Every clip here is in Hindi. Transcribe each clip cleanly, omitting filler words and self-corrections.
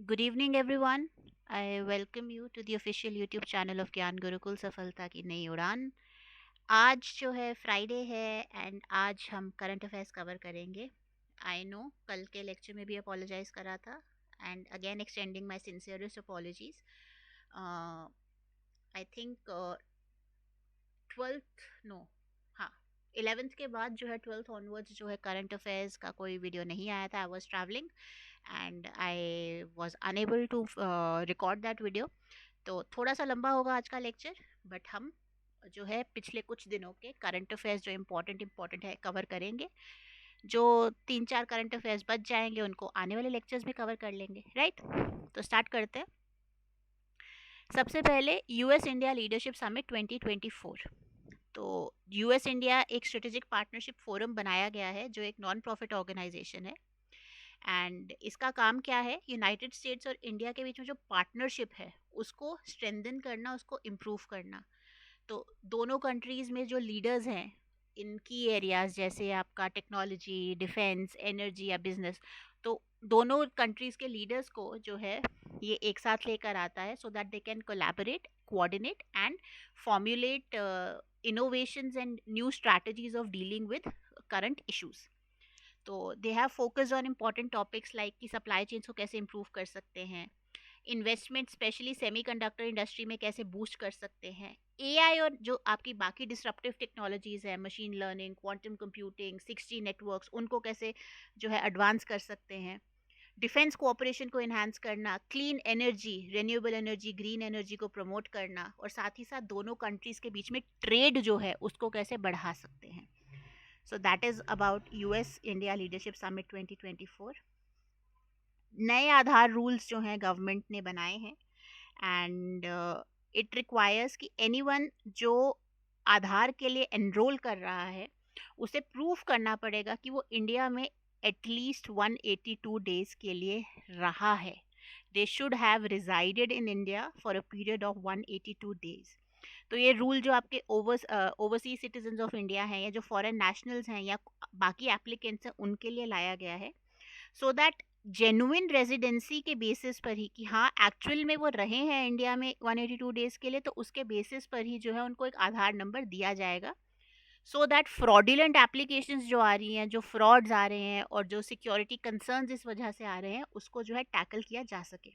Good evening, everyone. I welcome you to the official YouTube channel of ज्ञान गुरुकुल सफलता की नई उड़ान। आज जो है फ्राइडे है एंड आज हम करंट अफेयर्स कवर करेंगे। आई नो कल के लेक्चर में भी अपोलोजाइज करा था and again extending my sincerest apologies. I think 12th no हाँ 11th के बाद जो है 12th ऑनवर्ड्स जो है करंट अफेयर्स का कोई वीडियो नहीं आया था। I was travelling and I was unable to record that video. तो थोड़ा सा लंबा होगा आज का लेक्चर, बट हम जो है पिछले कुछ दिनों के करंट अफेयर्स जो इम्पोर्टेंट है कवर करेंगे। जो 3-4 करंट अफेयर्स बच जाएंगे उनको आने वाले लेक्चर्स में कवर कर लेंगे, राइट? तो स्टार्ट करते हैं। सबसे पहले यूएस इंडिया लीडरशिप समिट 2024। तो यूएस इंडिया एक स्ट्रेटेजिक पार्टनरशिप फोरम बनाया गया है जो एक नॉन प्रॉफिट ऑर्गेनाइजेशन है। एंड इसका काम क्या है? यूनाइटेड स्टेट्स और इंडिया के बीच में जो पार्टनरशिप है उसको स्ट्रेंथन करना, उसको इम्प्रूव करना। तो दोनों कंट्रीज में जो लीडर्स हैं इन की एरियाज जैसे आपका टेक्नोलॉजी, डिफेंस, एनर्जी या बिजनेस, तो दोनों कंट्रीज के लीडर्स को जो है ये एक साथ लेकर आता है so that they can collaborate, coordinate and formulate innovations and new strategies of dealing with current issues. तो they have focus on important topics like कि सप्लाई चेन्स को कैसे इम्प्रूव कर सकते हैं, इन्वेस्टमेंट स्पेशली सेमीकंडक्टर इंडस्ट्री में कैसे बूस्ट कर सकते हैं, एआई और जो आपकी बाकी डिसरप्टिव टेक्नोलॉजीज है, machine learning, quantum computing, 6G networks, उनको कैसे जो है एडवांस कर सकते हैं, डिफेंस कोऑपरेशन को इन्हांस करना, clean energy, renewable energy, green energy को प्रमोट करना, और साथ ही साथ दोनों कंट्रीज के बीच में ट्रेड जो है उसको कैसे बढ़ा सकते हैं। सो that is about US India leadership summit 2024। नए आधार रूल्स जो हैं गवर्नमेंट ने बनाए हैं एंड इट रिक्वायर्स कि एनीवन जो आधार के लिए एनरोल कर रहा है उसे प्रूफ करना पड़ेगा कि वो इंडिया में एटलीस्ट 182 डेज के लिए रहा है। They should have resided in India for a period of 182 days. तो ये रूल जो आपके ओवरसीज सिटीजन ऑफ इंडिया हैं या जो फॉरेन नेशनल्स हैं या बाकी एप्लीकेंट्स हैं उनके लिए लाया गया है सो दैट जेन्युइन रेजिडेंसी के बेसिस पर ही कि हाँ एक्चुअल में वो रहे हैं इंडिया में 182 डेज के लिए, तो उसके बेसिस पर ही जो है उनको एक आधार नंबर दिया जाएगा सो दैट फ्रॉडुलेंट एप्लीकेशंस जो आ रही हैं, जो फ्रॉड्स आ रहे हैं और जो सिक्योरिटी कंसर्न्स इस वजह से आ रहे हैं उसको जो है टैकल किया जा सके।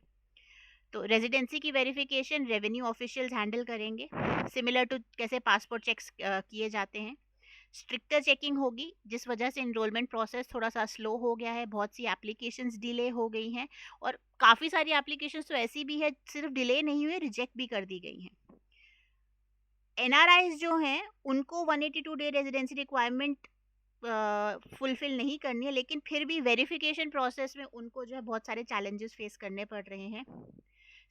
तो रेजिडेंसी की वेरिफिकेशन रेवेन्यू ऑफिशियल्स हैंडल करेंगे, सिमिलर टू कैसे पासपोर्ट चेक्स किए जाते हैं। स्ट्रिक्टर चेकिंग होगी जिस वजह से इनरोलमेंट प्रोसेस थोड़ा सा स्लो हो गया है, बहुत सी एप्लीकेशंस डिले हो गई हैं और काफ़ी सारी एप्लीकेशंस तो ऐसी भी है सिर्फ डिले नहीं हुई, रिजेक्ट भी कर दी गई हैं। एनआरआईज जो हैं उनको 182 डे रेजिडेंसी रिक्वायरमेंट फुलफिल नहीं करनी है, लेकिन फिर भी वेरिफिकेशन प्रोसेस में उनको जो है बहुत सारे चैलेंजेस फेस करने पड़ रहे हैं।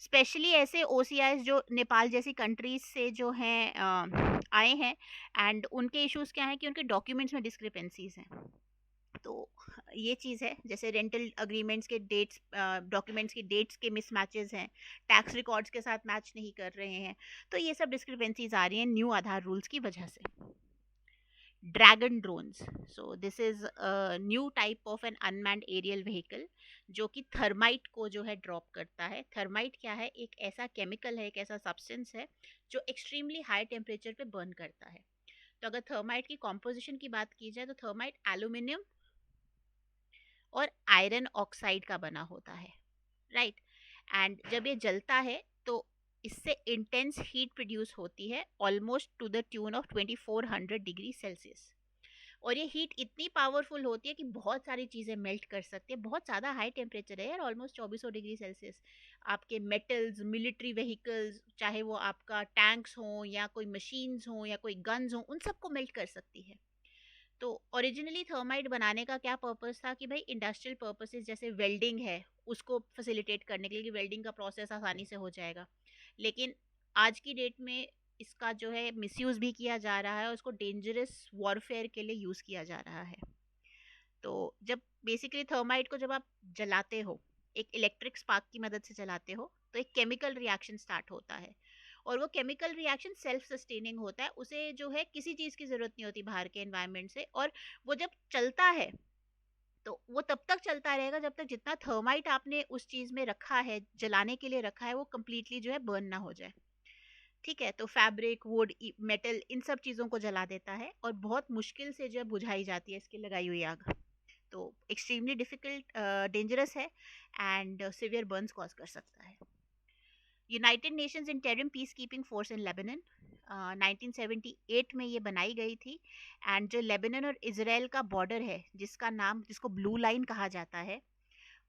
स्पेशली ऐसे ओसीआईज जो नेपाल जैसी कंट्रीज से जो हैं आए हैं एंड उनके इश्यूज क्या हैं कि उनके डॉक्यूमेंट्स में डिस्क्रिपेंसीज हैं। तो ये चीज़ है, जैसे रेंटल अग्रीमेंट्स के डेट्स, डॉक्यूमेंट्स की डेट्स के मिसमैचेस हैं, टैक्स रिकॉर्ड्स के साथ मैच नहीं कर रहे हैं। तो ये सब डिस्क्रिपेंसीज आ रही हैं न्यू आधार रूल्स की वजह से। Dragon drones, so this is a new type of an unmanned aerial vehicle जो कि थर्माइट को जो है ड्रॉप करता है। थर्माइट क्या है? एक ऐसा केमिकल है, एक ऐसा सब्सटेंस है जो एक्सट्रीमली हाई टेम्परेचर पे बर्न करता है। तो अगर थर्माइट की कॉम्पोजिशन की बात की जाए तो थर्माइट एल्यूमिनियम और आयरन ऑक्साइड का बना होता है, राइट? एंड जब ये जलता है तो इससे इंटेंस हीट प्रोड्यूस होती है almost two the tune of 2400 degree Celsius. और ये हीट इतनी पावरफुल होती है कि बहुत सारी चीज़ें मेल्ट कर सकती है। बहुत ज़्यादा हाई टेम्परेचर है यार, ऑलमोस्ट 2400 डिग्री सेल्सियस। आपके मेटल्स, मिलिट्री व्हीकल्स, चाहे वो आपका टैंक्स हों या कोई मशीन्स हों या कोई गन्स हों, उन सबको मेल्ट कर सकती है। तो ओरिजिनली थर्माइट बनाने का क्या पर्पस था कि भाई इंडस्ट्रियल पर्पसेस जैसे वेल्डिंग है उसको फैसिलिटेट करने के लिए कि वेल्डिंग का प्रोसेस आसानी से हो जाएगा। लेकिन आज की डेट में इसका जो है मिसयूज़ भी किया जा रहा है और उसको डेंजरस वॉरफेयर के लिए यूज़ किया जा रहा है। तो जब बेसिकली थर्माइट को जब आप जलाते हो, एक इलेक्ट्रिक स्पार्क की मदद से जलाते हो, तो एक केमिकल रिएक्शन स्टार्ट होता है और वो केमिकल रिएक्शन सेल्फ सस्टेनिंग होता है। उसे जो है किसी चीज़ की ज़रूरत नहीं होती बाहर के एनवायरनमेंट से, और वो जब चलता है तो वो तब तक चलता रहेगा जब तक जितना थर्माइट आपने उस चीज में रखा है, जलाने के लिए रखा है, वो कम्प्लीटली जो है बर्न ना हो जाए। ठीक है, तो फैब्रिक, वुड, मेटल, इन सब चीज़ों को जला देता है और बहुत मुश्किल से जो है बुझाई जाती है इसकी लगाई हुई आग। तो एक्सट्रीमली डिफिकल्ट, डेंजरस है एंड सिवियर बर्न्स कॉज कर सकता है। United Nations interim peace keeping force in Lebanon 1978 में ये बनाई गई थी। एंड जो लेबनान और इसराइल का बॉर्डर है, जिसको ब्लू लाइन कहा जाता है,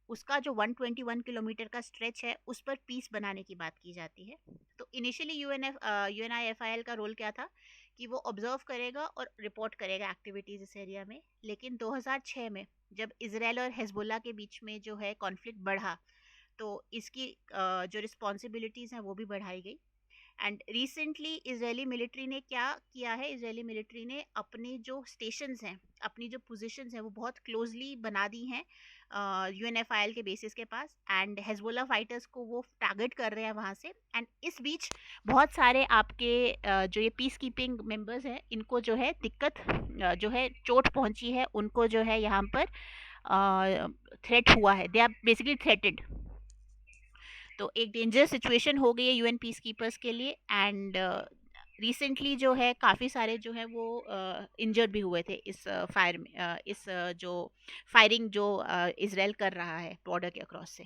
उसका जो 121 किलोमीटर का स्ट्रेच है, उस पर पीस बनाने की बात की जाती है। तो इनिशियली यूएनआईएफआईएल का रोल क्या था कि वो ऑब्जर्व करेगा और रिपोर्ट करेगा एक्टिविटीज़ इस एरिया में। लेकिन 2006 में जब इसराइल और हिजबुल्लाह के बीच में जो है कॉन्फ्लिक्ट बढ़ा, तो इसकी जो रिस्पॉन्सिबिलिटीज़ हैं वो भी बढ़ाई गई। एंड रिसेंटली इजरायली मिलिट्री ने क्या किया है, इजरायली मिलिट्री ने अपनी जो स्टेशंस हैं, अपनी जो पोजीशंस हैं, वो बहुत क्लोजली बना दी हैं यूएनएफआईएल के बेसिस के पास। एंड हेजबोला फाइटर्स को वो टारगेट कर रहे हैं वहाँ से। एंड इस बीच बहुत सारे आपके जो ये पीस कीपिंग मेंबर्स हैं, इनको जो है दिक्कत, जो है चोट पहुंची है, उनको जो है यहाँ पर थ्रेट हुआ है, दे आर बेसिकली थ्रेटेड। तो एक डेंजरस सिचुएशन हो गई है यूएन पीस कीपर्स के लिए। एंड रिसेंटली जो है काफ़ी सारे जो है वो इंजर्ड भी हुए थे इस फायर में, इस जो फायरिंग जो इसराइल कर रहा है बॉर्डर के अक्रॉस से।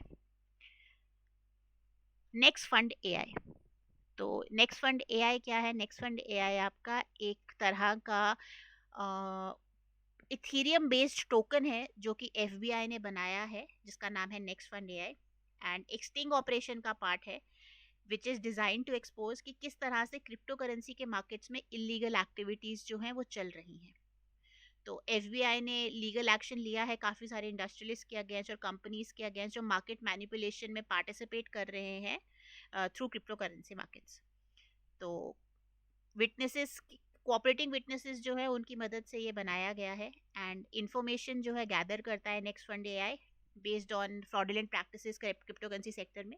Next Fund AI. तो नेक्स्ट फंड एआई क्या है? नेक्स्ट फंड एआई आपका एक तरह का इथीरियम बेस्ड टोकन है जो कि एफबीआई ने बनाया है, जिसका नाम है नेक्स्ट फंड एआई। एंड एक स्टिंग ऑपरेशन का पार्ट है which is design to expose कि किस तरह से क्रिप्टो करेंसी के मार्केट्स में इलीगल एक्टिविटीज़ जो हैं वो चल रही हैं। तो एफबीआई ने लीगल एक्शन लिया है काफ़ी सारे इंडस्ट्रियलिस्ट के अगेंस्ट और कंपनीज के अगेंस्ट जो मार्केट मैनिपुलेशन में पार्टिसिपेट कर रहे हैं थ्रू क्रिप्टो करेंसी मार्केट्स। तो विटनेसेस, कोऑपरेटिंग विटनेसेस जो है उनकी मदद से ये बनाया गया है। एंड इंफॉर्मेशन जो है गैदर करता है Next Fund AI based on fraudulent practices crypto currency sector में।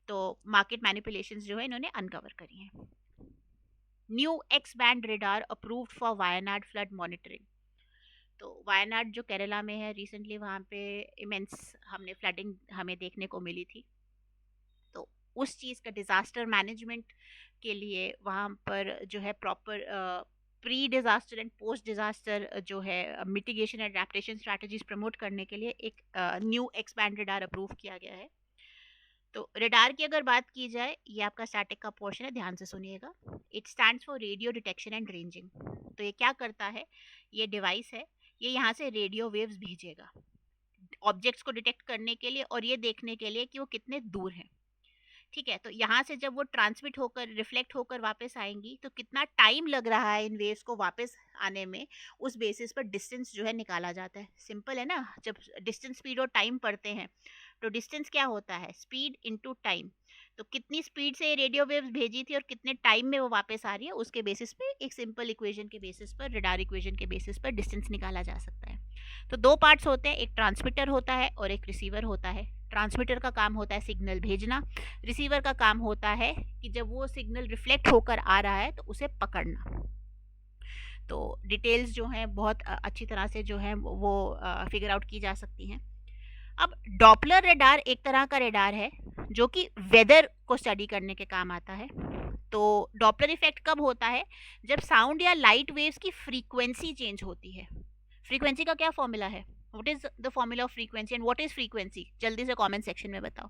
तो मार्केट मैनिपुलेशंस जो है इन्होंने अनकवर करी हैं। New x band radar approved for Wayanad flood monitoring. तो वायनाड जो केरला में है, रिसेंटली वहाँ पे इमेंस हमने फ्लडिंग हमें देखने को मिली थी। तो उस चीज़ का डिज़ास्टर मैनेजमेंट के लिए वहाँ पर जो है proper pre disaster and post disaster जो है mitigation and adaptation strategies promote करने के लिए एक न्यू एक्सपैंड रेडार अप्रूव किया गया है। तो रेडार की अगर बात की जाए, ये आपका स्टैटिक का पोर्शन है, ध्यान से सुनिएगा। It stands for radio detection and ranging. तो ये क्या करता है, ये डिवाइस है, ये यहाँ से रेडियो वेव्स भेजेगा ऑब्जेक्ट्स को डिटेक्ट करने के लिए और ये देखने के लिए कि वो कितने दूर हैं। ठीक है, तो यहाँ से जब वो ट्रांसमिट होकर रिफ्लेक्ट होकर वापस आएंगी तो कितना टाइम लग रहा है इन वेव्स को वापस आने में, उस बेसिस पर डिस्टेंस जो है निकाला जाता है। सिंपल है ना, जब डिस्टेंस, स्पीड और टाइम पढ़ते हैं तो डिस्टेंस क्या होता है, स्पीड इनटू टाइम। तो कितनी स्पीड से रेडियो वेव्स भेजी थी और कितने टाइम में वो वापस आ रही है, उसके बेसिस पे एक सिंपल इक्वेशन के बेसिस पर, रेडार इक्वेशन के बेसिस पर डिस्टेंस निकाला जा सकता है। तो दो पार्ट्स होते हैं, एक ट्रांसमीटर होता है और एक रिसीवर होता है। ट्रांसमीटर का काम होता है सिग्नल भेजना, रिसीवर का काम होता है कि जब वो सिग्नल रिफ्लेक्ट होकर आ रहा है तो उसे पकड़ना। तो डिटेल्स जो हैं बहुत अच्छी तरह से जो है वो फिगर आउट की जा सकती हैं। अब डॉपलर रेडार एक तरह का रेडार है जो कि वेदर को स्टडी करने के काम आता है। तो डॉपलर इफेक्ट कब होता है, जब साउंड या लाइट वेव्स की फ्रीक्वेंसी चेंज होती है। फ्रीक्वेंसी का क्या फॉर्मूला है, what is the formula of frequency and what is frequency, जल्दी से कमेंट सेक्शन में बताओ।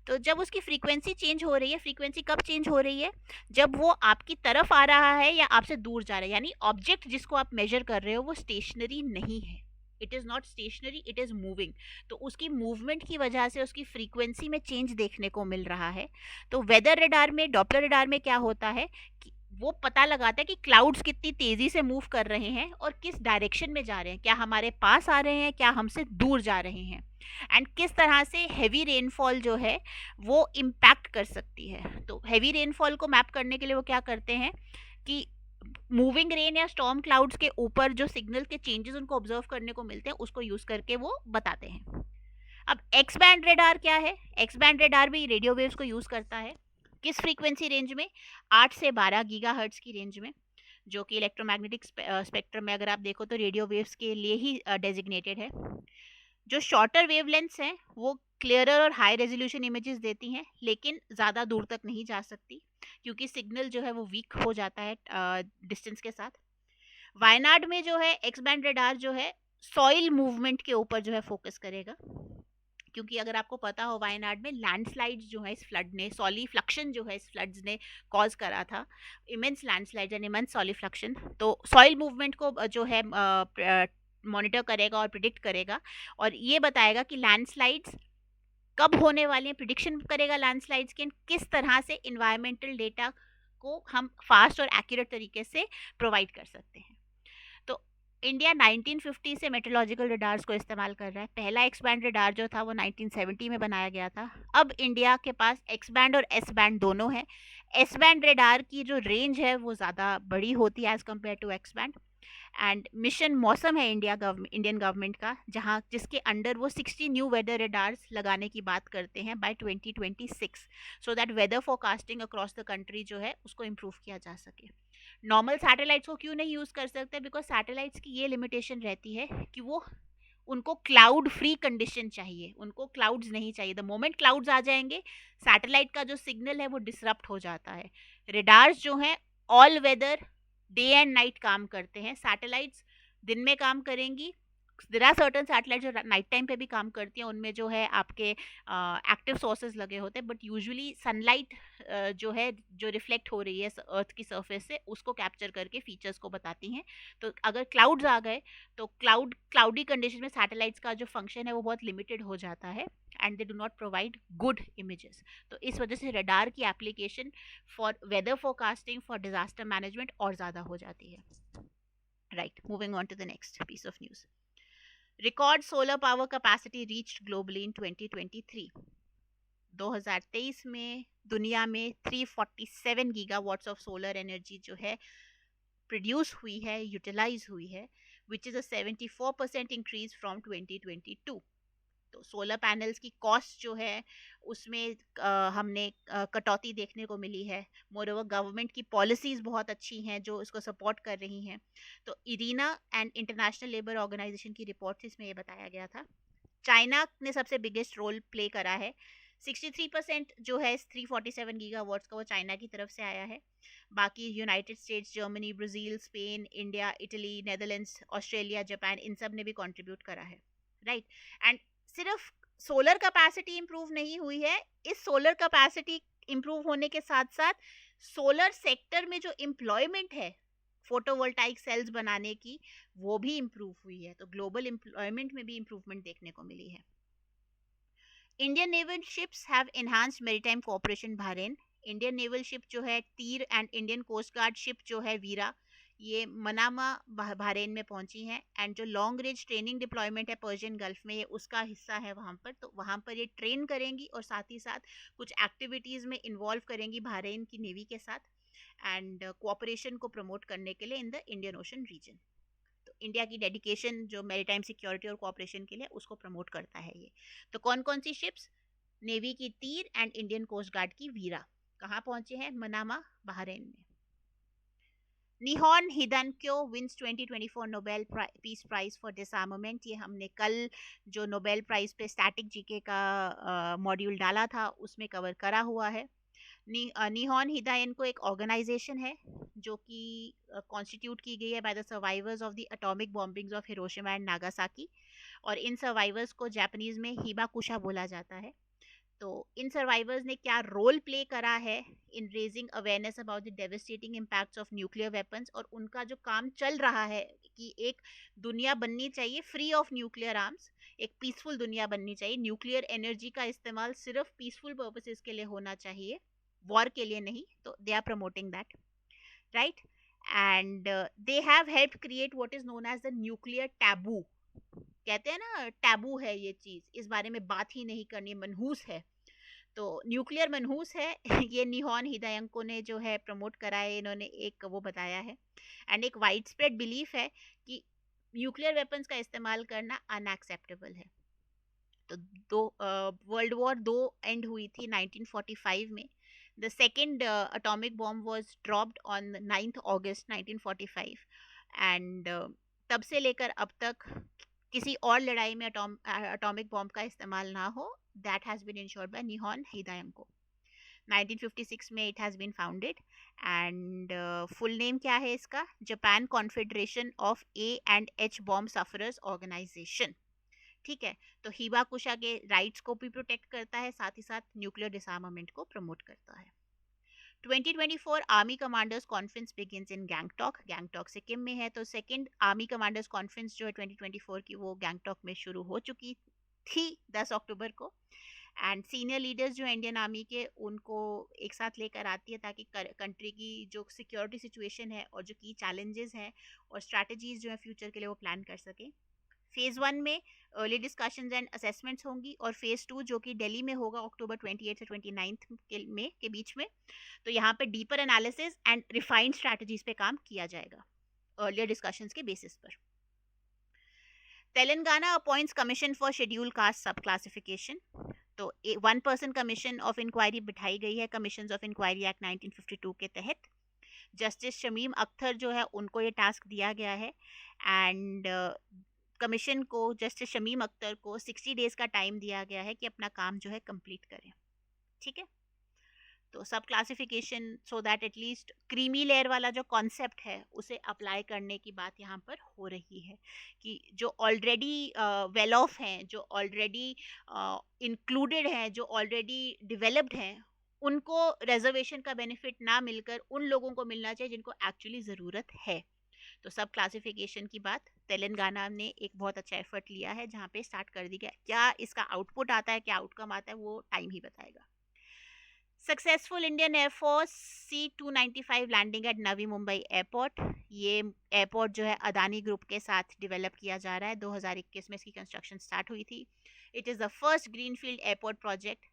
तो जब उसकी फ्रीक्वेंसी चेंज हो रही है, फ्रीक्वेंसी कब चेंज हो रही है, जब वो आपकी तरफ आ रहा है या आपसे दूर जा रहा है, यानी ऑब्जेक्ट जिसको आप मेजर कर रहे हो वो स्टेशनरी नहीं है, it is not stationary, it is moving. तो उसकी मूवमेंट की वजह से उसकी फ्रीक्वेंसी में चेंज देखने को मिल रहा है। तो वेदर रेडार में, डॉपलर रेडार में क्या होता है कि वो पता लगाता है कि क्लाउड्स कितनी तेज़ी से मूव कर रहे हैं और किस डायरेक्शन में जा रहे हैं, क्या हमारे पास आ रहे हैं, क्या हमसे दूर जा रहे हैं, एंड किस तरह से हैवी रेनफॉल जो है वो इम्पैक्ट कर सकती है। तो हैवी रेनफॉल को मैप करने के लिए वो क्या करते हैं कि मूविंग रेन या स्टॉर्म क्लाउड्स के ऊपर जो सिग्नल के चेंजेस उनको ऑब्जर्व करने को मिलते हैं, उसको यूज करके वो बताते हैं। अब एक्स बैंड रेडार क्या है, एक्स बैंड रेडार भी रेडियो वेव्स को यूज करता है। किस फ्रीक्वेंसी रेंज में, 8 से 12 गीगाहर्ट्ज की रेंज में। जो कि इलेक्ट्रोमैग्नेटिक स्पेक्ट्रम में अगर आप देखो तो रेडियो वेव्स के लिए ही डेजिग्नेटेड है। जो शॉर्टर वेवलेंथ्स हैं वो क्लियरर और हाई रेजोल्यूशन इमेजेस देती हैं, लेकिन ज़्यादा दूर तक नहीं जा सकती क्योंकि सिग्नल जो है वो वीक हो जाता है डिस्टेंस के साथ। वायनाड में जो है एक्स बैंड रडार जो है सॉइल मूवमेंट के ऊपर जो है फोकस करेगा, क्योंकि अगर आपको पता हो वायनाड में लैंडस्लाइड जो है इस फ्लड ने, सॉली फ्लक्शन जो है इस फ्लड्स ने कॉज करा था, इमेंस लैंडस्लाइड एंड इमेंस सॉली फ्लक्शन। तो सॉइल मूवमेंट को जो है मॉनिटर करेगा और प्रिडिक्ट करेगा और ये बताएगा कि लैंडस्लाइड्स कब होने वाले हैं, प्रिडिक्शन करेगा लैंडस्लाइड्स के, किस तरह से इन्वायरमेंटल डेटा को हम फास्ट और एक्यूरेट तरीके से प्रोवाइड कर सकते हैं। तो इंडिया 1950 से मेट्रोलॉजिकल रडार्स को इस्तेमाल कर रहा है। पहला एक्स बैंड रडार जो था वो 1970 में बनाया गया था। अब इंडिया के पास एक्स बैंड और एस बैंड दोनों है। एस बैंड रडार की जो रेंज है वो ज़्यादा बड़ी होती है as compare to X band. And mission Mausam है इंडियन गवर्नमेंट का, जहां जिसके अंडर वो 60 न्यू वेदर रडार्स लगाने की बात करते हैं by 2026, so that weather forecasting across the country जो है उसको इम्प्रूव किया जा सके। नॉर्मल सैटेलाइट्स को क्यों नहीं यूज़ कर सकते? बिकॉज सैटेलाइट्स की ये लिमिटेशन रहती है कि वो उनको क्लाउड फ्री कंडीशन चाहिए, उनको क्लाउड्स नहीं चाहिए। द मोमेंट क्लाउड्स आ जाएंगे सैटेलाइट का जो सिग्नल है वो डिसरप्ट हो जाता है। रेडार्स जो हैं all weather day and night काम करते हैं। सैटेलाइट्स दिन में काम करेंगी, देर आर सर्टन सैटेलाइट जो नाइट टाइम पे भी काम करती हैं, उनमें जो है आपके एक्टिव सोर्सेज लगे होते हैं, बट यूजुअली सनलाइट जो है जो रिफ्लेक्ट हो रही है अर्थ की सरफेस से उसको कैप्चर करके फीचर्स को बताती हैं। तो अगर क्लाउड्स आ गए तो क्लाउडी कंडीशन में सैटेलाइट्स का जो फंक्शन है वो बहुत लिमिटेड हो जाता है and they do not provide good images. तो इस वजह से रडार की application for weather forecasting, for disaster management और ज़्यादा हो जाती है। Right, moving on to the next piece of news. Record solar power capacity reached globally in 2023. 2023 में दुनिया में 347 गीगावाट्स ऑफ सोलर एनर्जी जो है प्रोड्यूस हुई है, यूटिलाइज हुई है, which is a 74% increase from 2022। तो सोलर पैनल्स की कॉस्ट जो है उसमें हमने कटौती देखने को मिली है। मोरओवर गवर्नमेंट की पॉलिसीज़ बहुत अच्छी हैं जो इसको सपोर्ट कर रही हैं। तो IRENA and international labour organisation की रिपोर्ट से इसमें ये बताया गया था। चाइना ने सबसे बिगेस्ट रोल प्ले करा है। 63% जो है 347 गीगावाट्स का वो चाइना की तरफ से आया है। बाकी United States, Germany, Brazil, Spain, India, Italy, Netherlands, Australia, Japan, इन सब ने भी कंट्रीब्यूट करा है। राइट एंड सिर्फ सोलर कैपेसिटी इंप्रूव नहीं हुई है, इस सोलर कैपेसिटी इंप्रूव होने के साथ साथ सोलर सेक्टर में जो एम्प्लॉयमेंट है फोटोवोल्टाइक सेल्स बनाने की वो भी इंप्रूव हुई है। तो ग्लोबल एम्प्लॉयमेंट में भी इंप्रूवमेंट देखने को मिली है। Indian naval ships have enhanced maritime cooperation Bahrain. Indian naval ship जो है Tir and Indian coast guard ship जो है वीरा, ये मनामा बहरीन में पहुंची हैं एंड जो लॉन्ग रेंज ट्रेनिंग डिप्लॉयमेंट है पर्शियन गल्फ में, ये उसका हिस्सा है वहाँ पर। तो वहाँ पर ये ट्रेन करेंगी और साथ ही साथ कुछ एक्टिविटीज़ में इन्वॉल्व करेंगी बहरीन की नेवी के साथ एंड कोऑपरेशन को प्रमोट करने के लिए in the Indian ocean region. तो इंडिया की डेडिकेशन जो मैरीटाइम सिक्योरिटी और कोऑपरेशन के लिए उसको प्रमोट करता है ये। तो कौन कौन सी शिप्स? नेवी की तीर एंड इंडियन कोस्ट गार्ड की वीरा कहाँ पहुंचे हैं? मनामा बहरीन में। Nihon Hidankyo wins 2024 Nobel peace prize for disarmament. ये हमने कल जो नोबेल प्राइज पे स्टैटिक जीके का मॉड्यूल डाला था उसमें कवर करा हुआ है। निहॉन हिदायन को एक ऑर्गेनाइजेशन है जो कि कॉन्स्टिट्यूट की गई है by the survivors of the atomic bombings of Hiroshima and Nagasaki, और इन सर्वाइवर्स को जापानीज में हिबाकुशा बोला जाता है। तो इन सर्वाइवर्स ने क्या रोल प्ले करा है इन raising awareness about the devastating impacts of nuclear weapons, और उनका जो काम चल रहा है कि एक दुनिया बननी चाहिए फ्री ऑफ न्यूक्लियर आर्म्स, एक पीसफुल दुनिया बननी चाहिए। न्यूक्लियर एनर्जी का इस्तेमाल सिर्फ पीसफुल पर्पसेस के लिए होना चाहिए, वॉर के लिए नहीं। तो they are promoting that, right. And they have help create what is known as the nuclear taboo. कहते हैं ना टैबू है ये चीज, इस बारे में बात ही नहीं करनी, मनहूस है। तो न्यूक्लियर मनहूस है ये निहॉन हिदायंको ने जो है प्रमोट करा है, इन्होंने एक वो बताया है। एंड एक वाइड स्प्रेड बिलीफ है कि न्यूक्लियर वेपन्स का इस्तेमाल करना अनएक्सेप्टेबल है। तो वर्ल्ड वॉर 2 एंड हुई थी 1945 में। The second atomic bomb was dropped on 9th August 1945 and तब से लेकर अब तक किसी और लड़ाई में एटॉमिक बॉम्ब का इस्तेमाल ना हो, that has been ensured by Nihon Hidankyo. 1956 में it has been founded and full name क्या है इसका? Japan confederation of A and H bomb sufferers organisation. ठीक है, तो हिबाकुशा के राइट्स को भी प्रोटेक्ट करता है, साथ ही साथ न्यूक्लियर डिसआर्मामेंट को प्रमोट करता है। 2024 army commanders conference begins in Gangtok. Gangtok Sikkim में है, तो सेकंड आर्मी कमांडर्स कॉन्फ्रेंस जो है 2024 की वो गैंगटॉक में शुरू हो चुकी थी 10 अक्टूबर को। एंड सीनियर लीडर्स जो इंडियन आर्मी के उनको एक साथ लेकर आती है ताकि कंट्री की जो सिक्योरिटी सिचुएशन है और जो की चैलेंजेस हैं और स्ट्रैटेजीज जो है फ्यूचर के लिए वो प्लान कर सके। फेज़ 1 में अर्ली डिस्कशंस एंड असेसमेंट्स होंगी और फेज़ 2 जो कि दिल्ली में होगा अक्टूबर 28 से 29 के बीच में, तो यहाँ पे deeper analysis and refined strategies पे काम किया जाएगा अर्लियर डिस्कशंस के बेसिस पर। Telangana appoints commission for schedule caste सब क्लासिफिकेशन। तो 1 पर्सन कमीशन ऑफ इंक्वायरी बिठाई गई है कमीशन ऑफ इंक्वायरी एक्ट 1952 के तहत। जस्टिस शमीम अख्तर जो है उनको ये टास्क दिया गया है एंड कमीशन को, जस्टिस शमीम अख्तर को 60 डेज का टाइम दिया गया है कि अपना काम जो है कंप्लीट करें। ठीक है, तो सब classification so that at least creamy layer वाला जो कॉन्सेप्ट है उसे अप्लाई करने की बात यहाँ पर हो रही है कि जो ऑलरेडी वेल ऑफ हैं, जो ऑलरेडी इंक्लूडेड हैं, जो ऑलरेडी डेवलप्ड हैं, उनको रिजर्वेशन का बेनिफिट ना मिलकर उन लोगों को मिलना चाहिए जिनको एक्चुअली ज़रूरत है। तो सब क्लासिफिकेशन की बात तेलंगाना ने एक बहुत अच्छा एफर्ट लिया है जहाँ पे स्टार्ट कर दी गया। क्या इसका आउटपुट आता है, क्या आउटकम आता है, वो टाइम ही बताएगा। Successful Indian air force C-295 landing at Navi Mumbai airport. ये एयरपोर्ट जो है अदानी ग्रुप के साथ डेवलप किया जा रहा है, 2021 में इसकी कंस्ट्रक्शन स्टार्ट हुई थी। It is the first greenfield airport project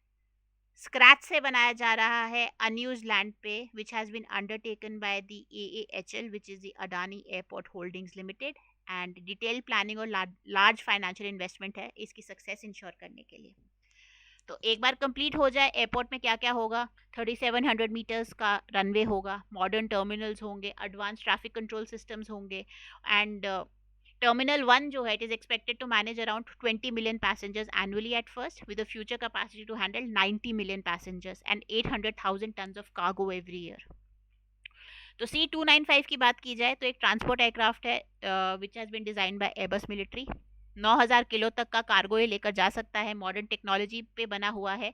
scratch से बनाया जा रहा है अनयूज लैंड पे, which has been undertaken by the AAHL विच इज़ द Adani airport holdings limited and detail planning और लार्ज फाइनेंशियल इन्वेस्टमेंट है इसकी सक्सेस इंश्योर करने के लिए। तो एक बार कंप्लीट हो जाए एयरपोर्ट में क्या क्या होगा? 3700 मीटर्स का रनवे होगा, मॉडर्न टर्मिनल्स होंगे, एडवांस ट्रैफिक कंट्रोल सिस्टम्स होंगे एंड टर्मिनल 1 जो है it is expected to manage around 20 million passengers annually at first with a future capacity to handle 90 million passengers and 800,000 tons of cargo every year. तो C-295 की बात की जाए तो एक ट्रांसपोर्ट एयरक्राफ्ट है which has been design by Airbus military. 9000 kilo तक का कार्गो ये लेकर जा सकता है, मॉडर्न टेक्नोलॉजी पे बना हुआ है।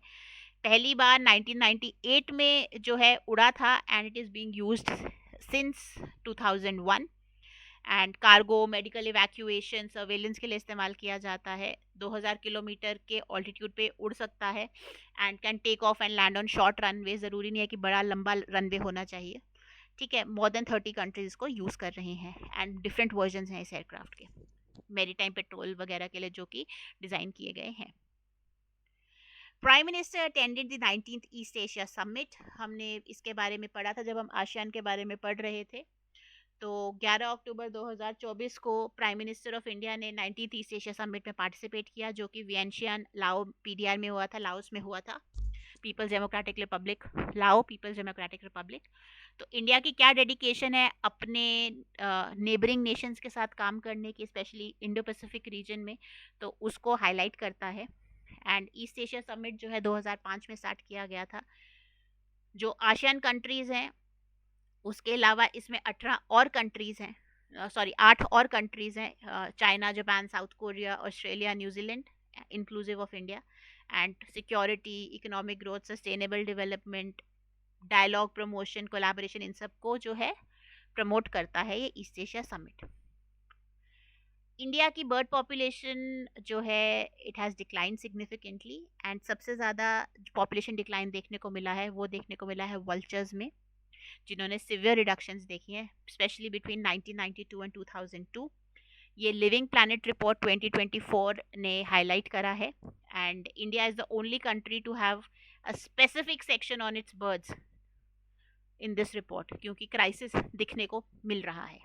पहली बार 1998 में जो है उड़ा था and it is being used since 2001 and cargo, medical evacuation, surveillance के लिए इस्तेमाल किया जाता है। 2000 किलोमीटर के ऑल्टीट्यूड पे उड़ सकता है and can take off and land on short runway, ज़रूरी नहीं है कि बड़ा लंबा रनवे होना चाहिए। ठीक है, मोर देन 30 कंट्रीज इसको यूज़ कर रहे हैं एंड डिफरेंट वर्जन हैं इस एयरक्राफ्ट के, मेरीटाइम पेट्रोल वगैरह के लिए जो कि डिज़ाइन किए गए हैं। Prime minister attended the 19th east Asia summit. हमने इसके बारे में पढ़ा था जब हम आसियान के बारे में पढ़ रहे थे। तो 11 अक्टूबर 2024 को प्राइम मिनिस्टर ऑफ इंडिया ने 19th ईस्ट एशिया समिट में पार्टिसिपेट किया जो कि वियनशियान लाओ PDR में हुआ था, लाओस में हुआ था, पीपल्स डेमोक्रेटिक रिपब्लिक लाओ, पीपल्स डेमोक्रेटिक रिपब्लिक। तो इंडिया की क्या डेडिकेशन है अपने नेबरिंग नेशंस के साथ काम करने की, स्पेशली इंडो पैसिफिक रीजन में, तो उसको हाईलाइट करता है। एंड ईस्ट एशिया समिट जो है 2005 में स्टार्ट किया गया था। जो आसियान कंट्रीज़ हैं उसके अलावा इसमें 18 और कंट्रीज़ हैं, 8 और कंट्रीज़ हैं, China, Japan, South Korea, Australia, New Zealand, inclusive of India. And security, economic growth, sustainable development, dialogue, promotion, collaboration, इन सब को जो है प्रमोट करता है ये ईस्ट एशिया समिट। इंडिया की बर्ड पॉपुलेशन जो है it has decline significantly and सबसे ज़्यादा पॉपुलेशन डिक्लाइन देखने को मिला है वो देखने को मिला है वल्चर्स में, जिन्होंने सिवियर रिडक्शंस देखी हैं स्पेशली बिटवीन 1992 एंड 2002। ये लिविंग प्लैनेट रिपोर्ट 2024 ने हाईलाइट करा है and India is the only country to have a specific section on its birds in this report, क्योंकि क्राइसिस दिखने को मिल रहा है।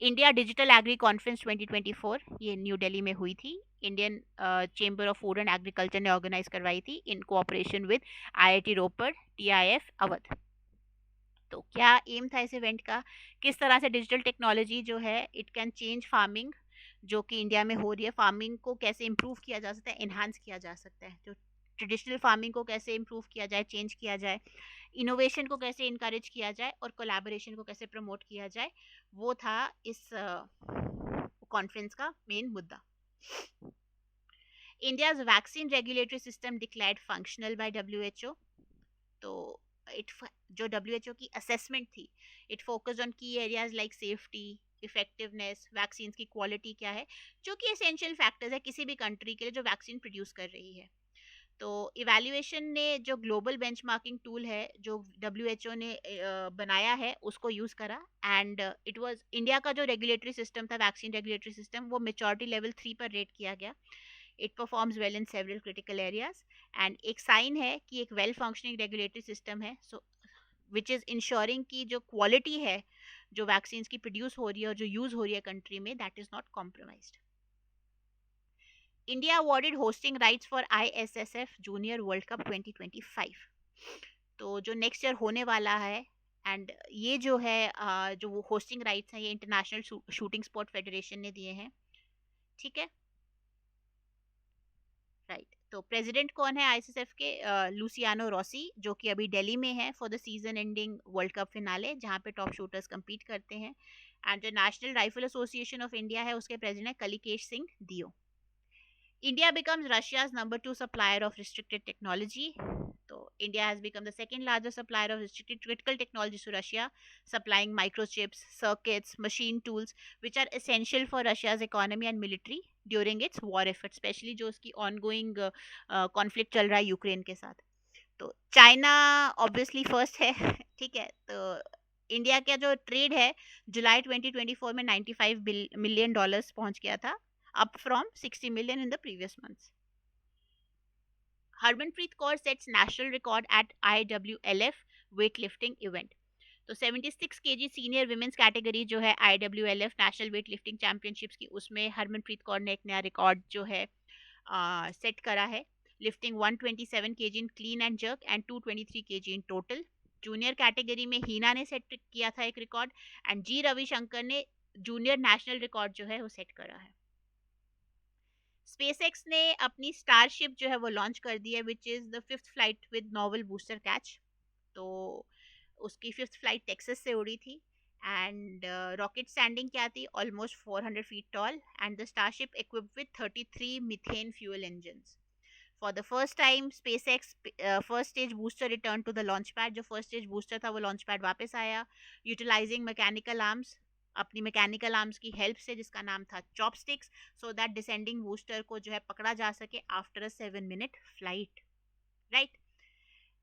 इंडिया डिजिटल एग्री कॉन्फ्रेंस 2024 ये न्यू दिल्ली में हुई थी। Indian Chamber of Food and Agriculture ने ऑर्गेनाइज करवाई थी in cooperation with IIT Ropar, TIF Awadh. तो क्या एम था इस इवेंट का, किस तरह से डिजिटल टेक्नोलॉजी जो है इट कैन चेंज फार्मिंग जो कि इंडिया में हो रही है, फार्मिंग को कैसे इम्प्रूव किया जा सकता है, इन्हांस किया जा सकता है, जो ट्रेडिशनल फार्मिंग को कैसे इम्प्रूव किया जाए, चेंज किया जाए, इनोवेशन को कैसे इनकरेज किया जाए और कोलैबोरेशन को कैसे प्रमोट किया जाए, वो था इस कॉन्फ्रेंस का मेन मुद्दा। India's vaccine regulatory system declared functional bye WHO. तो इट जो डब्ल्यूएचओ की असेसमेंट थी, इट फोकस ऑन की areas like safety, effectiveness, vaccine की क्वालिटी क्या है, जो कि एसेंशियल फैक्टर्स है किसी भी कंट्री के लिए जो वैक्सीन प्रोड्यूस कर रही है। तो इवैल्यूएशन ने जो ग्लोबल बेंचमार्किंग टूल है जो डब्ल्यूएचओ ने बनाया है उसको यूज़ करा, एंड इट वाज इंडिया का जो रेगुलेटरी सिस्टम था, वैक्सीन रेगुलेटरी सिस्टम, वो मेच्योरिटी लेवल 3 पर रेट किया गया। It performs well in several critical areas, and एक साइन है कि एक वेल फंक्शनिंग रेगुलेटरी सिस्टम है, सो विच इज़ इंश्योरिंग की जो क्वालिटी है जो वैक्सीन की प्रोड्यूस हो रही है और जो यूज़ हो रही है कंट्री में, that is not compromised. India awarded hosting rights for ISSF junior world cup 2025। तो जो नेक्स्ट ईयर होने वाला है, एंड ये जो है जो वो होस्टिंग राइट्स हैं ये इंटरनेशनल शूटिंग स्पोर्ट फेडरेशन ने दिए हैं। ठीक है, राइट। तो प्रेसिडेंट कौन है आईएसएसएफ के? लुसियानो रॉसी, जो कि अभी दिल्ली में है for the season ending world cup finale, जहाँ पे टॉप शूटर्स compete करते हैं। एंड जो national rifle association of India है उसके प्रेसिडेंट है कलिकेश सिंह दियो। India becomes Russia's number 2 supplier of restricted technology. So India has become the second largest supplier of restricted critical technologies to Russia, supplying microchips, circuits, machine tools, which are essential for Russia's economy and military during its war effort, especially जो उसकी ongoing conflict चल रहा है यूक्रेन के साथ। तो चाइना ऑब्वियसली फर्स्ट है ठीक है। तो इंडिया का जो ट्रेड है जुलाई 2024 में $95 मिलियन पहुंच गया था, up from 60 million in the previous months. Harmanpreet Kaur sets national record at IWLF weightlifting event. तो 76 kg सीनियर विमेंस कैटेगरी जो है IWLF national weight lifting championships की, उसमें हरमनप्रीत कौर ने एक नया रिकॉर्ड जो है सेट करा है, lifting 127 kg in clean and jerk and 223 kg in total. Junior category में हीना ने सेट किया था एक रिकॉर्ड, एंड जी रविशंकर ने जूनियर नेशनल रिकॉर्ड जो है वो सेट करा है। स्पेसएक्स ने अपनी स्टारशिप जो है वो लॉन्च कर दी है, विच इज़ the 5th flight with novel booster catch. तो उसकी 5th फ्लाइट टेक्सास से उड़ी थी, एंड रॉकेट स्टैंडिंग क्या थी, almost 400 feet tall, and the starship equipped with 33 methane fuel engines. For the first time SpaceX first stage booster return to the launch pad. जो फर्स्ट स्टेज बूस्टर था वो लॉन्च पैड वापस आया, यूटिलाइजिंग मैकेनिकल आर्म्स, अपनी मैकेनिकल आर्म्स की हेल्प से, जिसका नाम था chopsticks, so that descending booster को जो है पकड़ा जा सके after a 7 minute flight, right.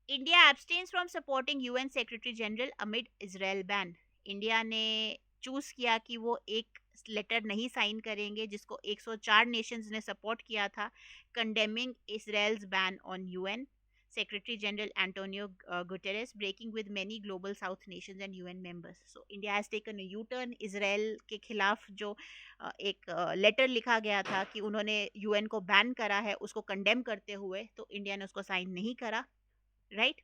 India abstains from supporting UN secretary general amid Israel ban. India ने चूज किया कि वो एक लेटर नहीं साइन करेंगे जिसको 104 नेशंस ने सपोर्ट किया था, condemning Israel's ban on UN secretary general Antonio Guterres, breaking with many global south nations and UN members. So India has taken a U turn. Israel के खिलाफ जो एक लेटर लिखा गया था कि उन्होंने यूएन को बैन करा है, उसको कंडेम करते हुए, तो इंडिया ने उसको साइन नहीं करा, राइट।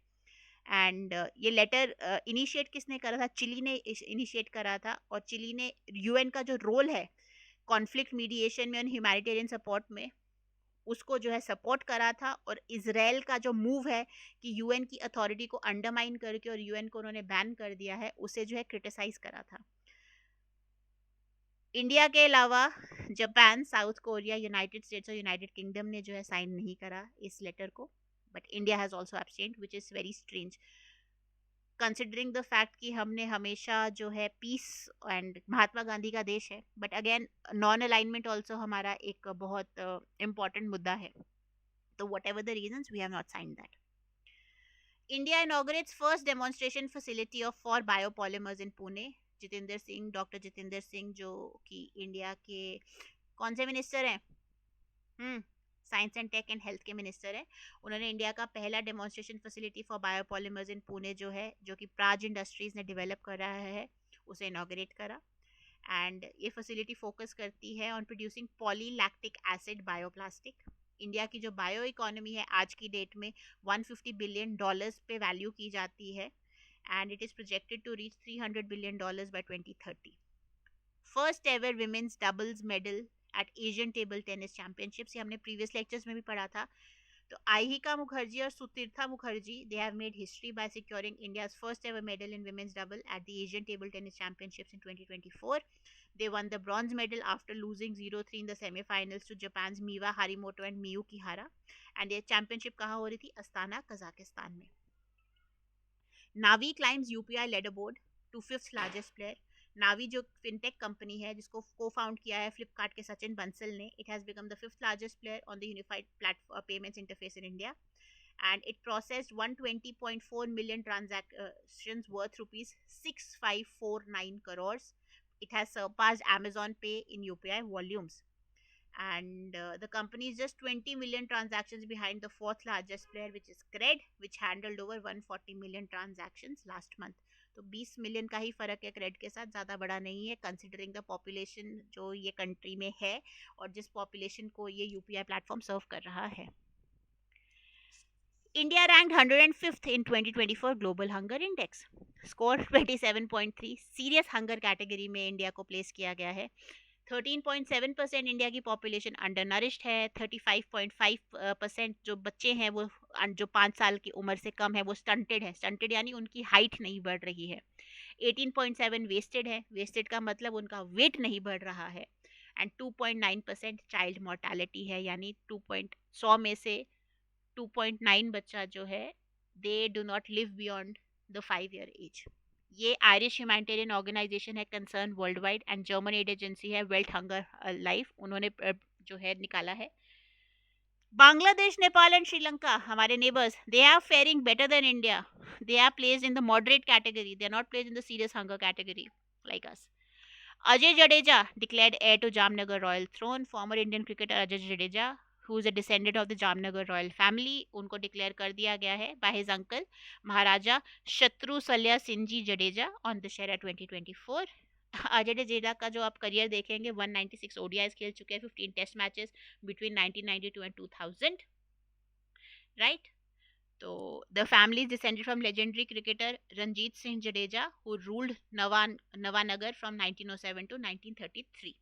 एंड ये लेटर इनिशिएट किसने करा था? चिली ने इनिशिएट करा था, और चिली ने यूएन का जो रोल है कॉन्फ्लिक्ट मीडिएशन में और ह्यूमैनिटेरियन सपोर्ट में, उसको जो है सपोर्ट करा था। और इजराइल का जो मूव है कि यूएन की अथॉरिटी को अंडरमाइन करके और यूएन को उन्होंने बैन कर दिया है, उसे जो है क्रिटिसाइज करा था। इंडिया के अलावा Japan, South Korea, United States और यूनाइटेड किंगडम ने जो है साइन नहीं करा इस लेटर को, but India has also abstained, which is very strange considering the fact कि हमने हमेशा जो है पीस एंड महात्मा गांधी का देश है, but again non alignment also हमारा एक बहुत इम्पॉर्टेंट मुद्दा है। तो whatever the reasons, we have not sign that. India inaugurates first demonstration facility of for biopolymers in Pune. Jitendra Singh, doctor Jitendra Singh, जो कि इंडिया के कौन से मिनिस्टर हैं? Science and tech and health के मिनिस्टर हैं। उन्होंने इंडिया का पहला demonstration facility for biopolymers in Pune जो है, जो कि प्राज इंडस्ट्रीज ने डेवलप कर रहा है, उसे इनॉग्रेट करा। एंड ये फैसिलिटी फोकस करती है on producing polylactic acid bioplastic. India की जो बायो इकोनॉमी है आज की डेट में $150 बिलियन पे वैल्यू की जाती है, and it is projected to reach $300 billion by 2030। First ever women's doubles medal at Asian table tennis championships, ये हमने प्रीवियस लेक्चर्स में भी पढ़ा था। तो आहिका मुखर्जी और Sutirtha Mukherjee, they have made history by securing India's first ever medal in women's double at the Asian Table Tennis Championships in 2024. They won the bronze medal after losing 0-3 in the semi-finals to Japan's Miwa Harimoto and Miyu Kihara. And ये championship कहाँ हो रही थी? अस्ताना, कजाकिस्तान में। Navi climbs UPI leaderboard to fifth largest player. नावी जो फिनटेक कंपनी है जिसको को फाउंड किया है फ्लिपकार्ट के सचिन बंसल ने, it has become the fifth largest player on the unified platform payments interface in India, and it processed 120.4 million transactions worth rupees 6549 crores. It has surpassed Amazon Pay in UPI volumes, and the company is just 20 million transactions behind the fourth largest player, which is Cred, which handled over 140 million transactions last month. तो 20 मिलियन का ही फर्क है क्रेड के साथ, ज़्यादा बड़ा नहीं है कंसिडरिंग द पॉपुलेशन जो ये कंट्री में है और जिस पॉपुलेशन को ये यूपीआई प्लेटफॉर्म सर्व कर रहा है। इंडिया रैंक्ड 105th इन 2024 global hunger index, score 27.3, serious hunger category में इंडिया को प्लेस किया गया है। 13.7% इंडिया की पॉपुलेशन अंडर नरिश्ड है, 35.5% जो बच्चे हैं वो जो 5 साल की उम्र से कम है वो स्टंटेड है, स्टंटेड यानी उनकी हाइट नहीं बढ़ रही है। 18.7 वेस्टेड है, वेस्टेड का मतलब उनका वेट नहीं बढ़ रहा है, एंड 2.9% चाइल्ड मोर्टेलिटी है, यानी 100 में से 2.9 बच्चा जो है they do not live beyond the 5 year age. ये आयरिश ह्यूमैनिटेरियन ऑर्गेनाइजेशन है Concern worldwide, and German aid agency है वर्ल्ड हंगर लाइफ, उन्होंने जो है निकाला है। बांग्लादेश, नेपाल एंड श्रीलंका, हमारे neighbours, they are faring better than India. They are placed in the moderate category. They are not placed in the serious hunger category like us. Ajay Jadeja declared heir to Jamnagar royal throne. Former Indian cricketer Ajay Jadeja, who is a descendant of the Jamnagar royal family, उनको डिक्लेयर कर दिया गया है by his uncle महाराजा शत्रु सल्या सिंह जी जडेजा on दशहरा 2024. अजय जडेजा का जो आप करियर देखेंगे 196 ODIs खेल चुके हैं, 15 test matches between 1992 and 2000, right. तो the family is descended from legendary cricketer Ranjit Singh Jadeja, who ruled Navanagar from 1907 to 1933.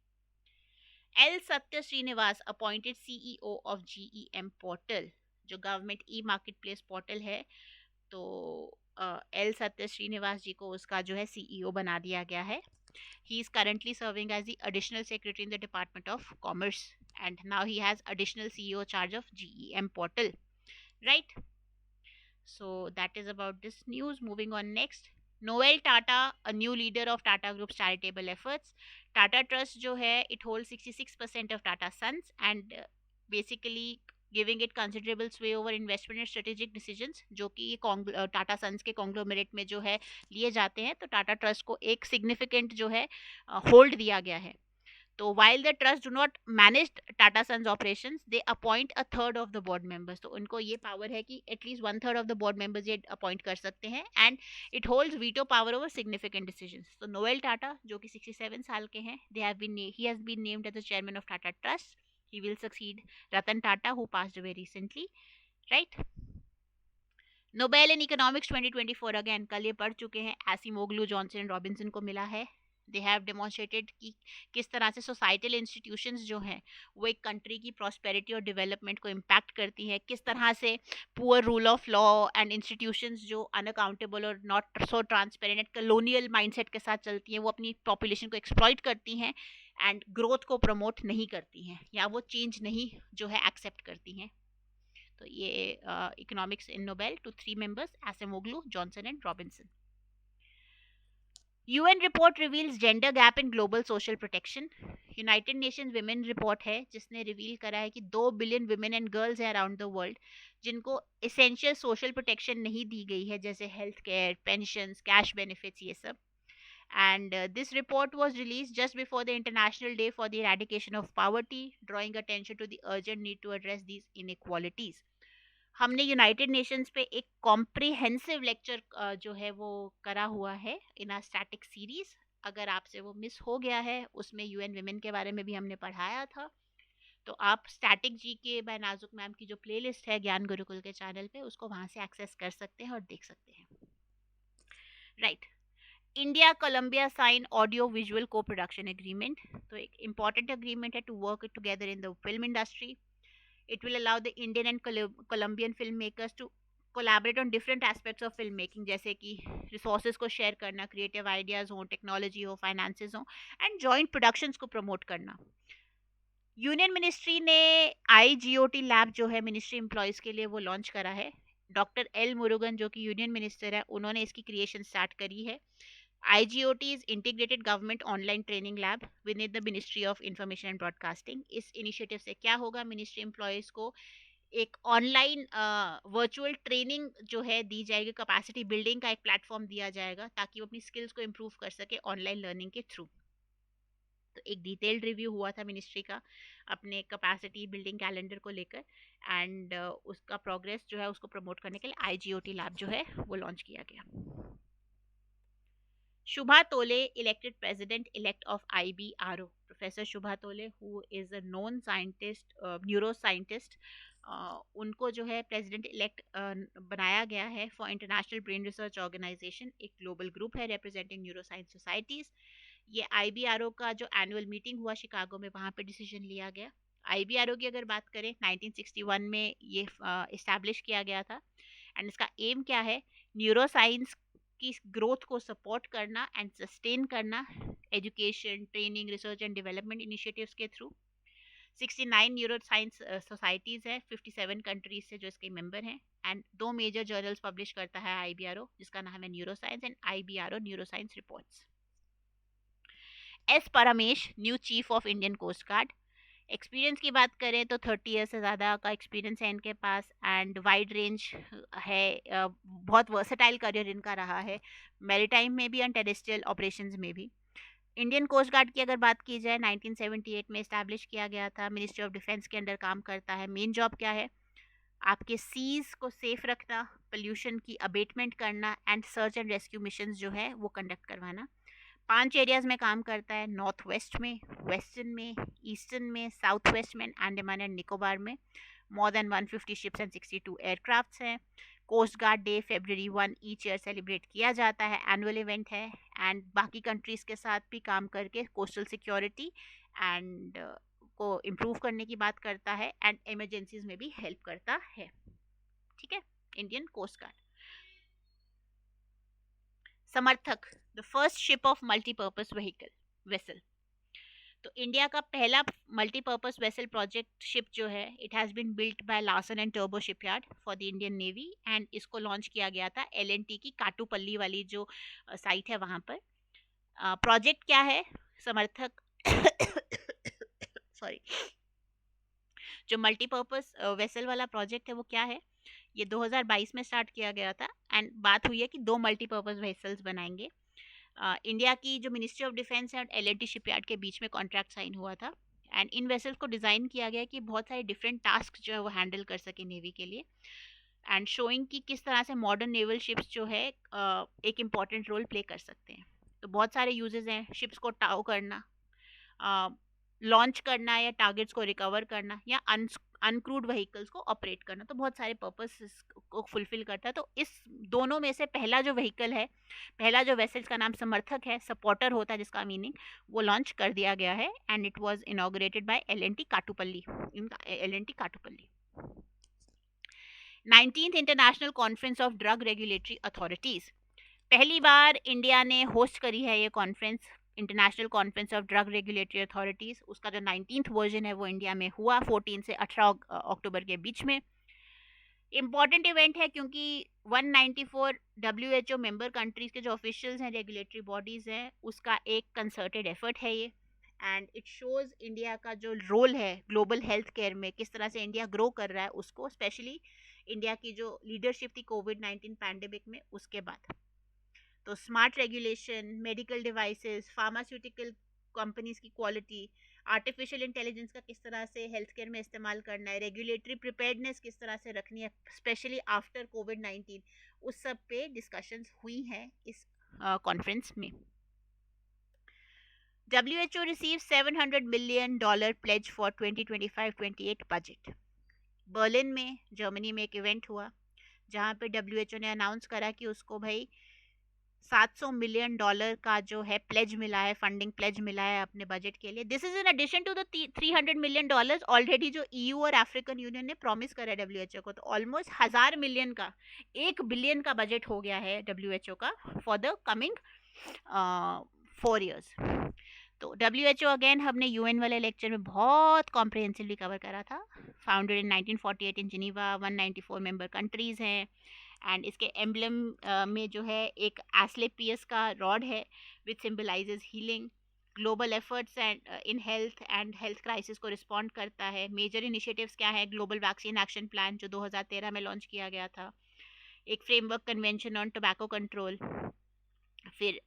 L Satya Srinivas appointed CEO of GEM Portal, जो government e market place portal है, तो एल सत्य श्रीनिवास जी को उसका जो है सीईओ बना दिया गया है। He is currently serving as the additional secretary in the Department of Commerce, and now he has additional CEO charge of GEM Portal, right? So that is about this news. Moving on next, Noel Tata, a new leader of Tata Group's charitable efforts. Tata Trust जो है it holds 66% of Tata Sons, and basically giving it considerable sway over investment and strategic decisions, जो कि ये टाटा सन्स के कॉन्ग्लोमेरेट में जो है लिए जाते हैं, तो टाटा ट्रस्ट को एक सिग्निफिकेंट जो है होल्ड दिया गया है। तो while the trust do not manage Tata Sons operations, they appoint a third of the board members. तो उनको ये पावर है कि at least 1/3 of the board members ये अपॉइंट कर सकते हैं, and it holds veto power over significant decisions. तो नोएल टाटा जो कि 67 साल के हैं, he has been named as the chairman of Tata Trust. He will succeed Ratan Tata, who passed away recently, right? Nobel in Economics 2024, again कल ये पढ़ चुके हैं, एसिमोग्लू, जॉनसन एंड रॉबिन्सन को मिला है। दे हैव डेमोन्स्ट्रेटेड कि किस तरह से सोसाइटल इंस्टीट्यूशंस जो हैं वो एक कंट्री की प्रॉस्पेरिटी और डेवलपमेंट को इम्पैक्ट करती हैं, किस तरह से poor rule of law and institutions जो अनअकाउंटेबल और not so transparent and colonial mindset के साथ चलती हैं, वो अपनी पॉपुलेशन को एक्सप्लॉइट करती हैं एंड ग्रोथ को प्रमोट नहीं करती हैं, या वो चेंज नहीं जो है एक्सेप्ट करती हैं। तो ये economics in Nobel to 3 members, Acemoglu, Johnson and Robinson. UN report reveals gender gap in global social protection. United Nations Women report है जिसने रिवील करा है कि 2 बिलियन women and girls हैं around the world जिनको essential social protection नहीं दी गई है, जैसे health care, pensions, cash benefits, ये सब. And this report was released just before the International Day for the Eradication of Poverty, drawing attention to the urgent need to address these inequalities. हमने यूनाइटेड नेशंस पे एक कॉम्प्रिहेंसिव लेक्चर जो है वो करा हुआ है इन आ स्टैटिक सीरीज, अगर आपसे वो मिस हो गया है, उसमें यूएन विमेन के बारे में भी हमने पढ़ाया था, तो आप स्टैटिक जीके बाय नाजुक मैम की जो प्लेलिस्ट है ज्ञान गुरुकुल के चैनल पे, उसको वहां से एक्सेस कर सकते हैं और देख सकते हैं। Right. India Colombia sign audio visual co production agreement. तो एक इंपॉर्टेंट एग्रीमेंट है to work together in the film industry. It will allow the Indian and Colombian filmmakers to collaborate on different aspects of filmmaking, जैसे कि resources को share करना, creative ideas हो, technology हो, finances हो, and joint productions को promote करना. यूनियन मिनिस्ट्री ने IGOT लैब जो है मिनिस्ट्री एम्प्लॉयज के लिए वो लॉन्च करा है. डॉक्टर एल मुरुगन जो कि यूनियन मिनिस्टर है, उन्होंने इसकी क्रिएशन स्टार्ट करी है. IGOT is Integrated Government Online Training Lab within the Ministry of Information and Broadcasting. इस इनिशिएटिव से क्या होगा, मिनिस्ट्री एम्प्लॉयज को एक ऑनलाइन वर्चुअल ट्रेनिंग जो है दी जाएगी, कैपेसिटी बिल्डिंग का एक प्लेटफॉर्म दिया जाएगा ताकि वो अपनी स्किल्स को इम्प्रूव कर सके ऑनलाइन लर्निंग के थ्रू. तो एक डिटेल्ड रिव्यू हुआ था मिनिस्ट्री का अपने कैपेसिटी बिल्डिंग कैलेंडर को लेकर, एंड उसका प्रोग्रेस जो है उसको प्रमोट करने के लिए IGOT लैब जो है वो लॉन्च किया गया. Shubha Tole elected president elect of IBRO. Professor Shubha Tole, who is a known scientist, neuroscientist, उनको जो है प्रेसिडेंट इलेक्ट बनाया गया है for international brain research organisation. एक ग्लोबल ग्रुप है रिप्रेजेंटिंग न्यूरोसाइंस सोसाइटीज. ये IBRO का जो एनुअल मीटिंग हुआ शिकागो में, वहाँ पे डिसीजन लिया गया. IBRO की अगर बात करें 1961 में ये इस्टेब्लिश किया गया था, एंड इसका एम क्या है, न्यूरोसाइंस की ग्रोथ को सपोर्ट करना एंड सस्टेन करना education, training, research and development initiatives के थ्रू. 69 न्यूरो साइंस सोसाइटीज़ है 57 कंट्रीज से जो इसके मेंबर हैं, एंड 2 मेजर जर्नल्स पब्लिश करता है IBRO, जिसका नाम है neuro science and IBRO neuro science reports. S Paramesh new chief of Indian coast guard. Experience की बात करें तो 30 ईयर से ज़्यादा का एक्सपीरियंस है इनके पास, एंड वाइड रेंज है, बहुत वर्सेटाइल करियर इनका रहा है, मैरीटाइम में भी एंड टेरेस्ट्रियल ऑपरेशंस में भी. इंडियन कोस्ट गार्ड की अगर बात की जाए 1978 में इस्टेब्लिश किया गया था, मिनिस्ट्री ऑफ डिफेंस के अंडर काम करता है. मेन जॉब क्या है, आपके सीज को सेफ रखना, पोल्यूशन की अबेटमेंट करना and search and rescue mission जो है वो कंडक्ट करवाना. 5 एरियाज में काम करता है, नॉर्थ वेस्ट में, वेस्टर्न में, ईस्टर्न में, साउथ वेस्ट में, अंडमान एंड निकोबार में. More than 150 ships and 62 aircrafts हैं. Coast Guard Day February 1 each year celebrate किया जाता है, एनुअल इवेंट है, एंड बाकी कंट्रीज़ के साथ भी काम करके कोस्टल सिक्योरिटी एंड को इम्प्रूव करने की बात करता है, एंड इमरजेंसीज में भी हेल्प करता है. ठीक है, Indian coast guard. Samarthak, the first ship of multipurpose vehicle vessel. तो इंडिया का पहला मल्टीपर्पज वेसल प्रोजेक्ट शिप जो है, it has been built by Larsen and टर्बो shipyard for the Indian navy, and इसको लॉन्च किया गया था LNT की काटूपल्ली वाली जो साइट है वहाँ पर. प्रोजेक्ट क्या है, समर्थक सॉरी, जो मल्टीपर्पज वेसल वाला प्रोजेक्ट है वो क्या है, ये 2022 में स्टार्ट किया गया था, एंड बात हुई है कि 2 मल्टीपर्पज वेसल्स बनाएंगे. इंडिया की जो मिनिस्ट्री ऑफ डिफेंस है और LNT शिपयार्ड के बीच में कॉन्ट्रैक्ट साइन हुआ था, एंड इन वेसल्स को डिज़ाइन किया गया कि बहुत सारे डिफरेंट टास्क जो है वो हैंडल कर सके नेवी के लिए, एंड शोइंग कि किस तरह से मॉडर्न नेवल शिप्स जो है एक इम्पॉर्टेंट रोल प्ले कर सकते हैं. तो बहुत सारे यूजेस हैं, शिप्स को टाओ करना, लॉन्च करना या टारगेट्स को रिकवर करना, या अनक्रूड व्हीकल्स को ऑपरेट करना. तो बहुत सारे पर्पस को फुलफिल करता है. तो इस दोनों में से पहला जो व्हीकल है, पहला जो वेसल्स का नाम समर्थक है, सपोर्टर होता है जिसका मीनिंग, वो लॉन्च कर दिया गया है, and it was inaugurated bye LNT काटूपल्ली. LNT काटूपल्ली. 19th international conference of drug regulatory authorities. पहली बार इंडिया ने होस्ट करी है ये conference, international conference of drug regulatory authorities. उसका जो 19th वर्जन है वो इंडिया में हुआ 14 से 18 अक्टूबर के बीच में. इम्पॉर्टेंट इवेंट है क्योंकि 194 WHO मेंबर कंट्रीज़ के जो ऑफिशियल्स हैं, रेगुलेटरी बॉडीज़ हैं, उसका एक कंसर्टेड एफर्ट है ये, एंड इट शोज़ इंडिया का जो रोल है ग्लोबल हेल्थ केयर में, किस तरह से इंडिया ग्रो कर रहा है उसको, स्पेशली इंडिया की जो लीडरशिप थी कोविड-19 पैंडेमिक में उसके बाद. तो smart regulation, medical devices, pharmaceutical companies की क्वालिटी, आर्टिफिशियल इंटेलिजेंस का किस तरह से हेल्थ केयर में इस्तेमाल करना है, रेगुलेटरी प्रिपेयर्डनेस किस तरह से रखनी है स्पेशली आफ्टर कोविड-19, उस सब पे डिस्कशंस हुई हैं इस कॉन्फ्रेंस में. WHO receives $700 million pledge for 2025-28 budget. Berlin में, जर्मनी में एक इवेंट हुआ जहाँ पे WHO ने अनाउंस करा कि उसको भाई $700 मिलियन का जो है प्लेज मिला है, फंडिंग प्लेज मिला है अपने बजट के लिए. This is in addition to the $300 million already जो EU और अफ्रीकन यूनियन ने प्रॉमिस करा है WHO को. तो ऑलमोस्ट 1000 मिलियन का, 1 बिलियन का बजट हो गया है WHO का फॉर द कमिंग 4 years. तो WHO अगेन हमने UN वाले लेक्चर में बहुत कॉम्प्रिहेंसिवली कवर करा था. Founded in 1948 in Geneva, 194 member countries हैं. एंड इसके एम्बलम में जो है एक एस्लेपियस का रॉड है which symbolises healing. Global efforts and in health and health crisis को रिस्पॉन्ड करता है. मेजर इनिशिएटिव्स क्या है? ग्लोबल वैक्सीन एक्शन प्लान जो 2013 में लॉन्च किया गया था. एक framework convention on tobacco control. फिर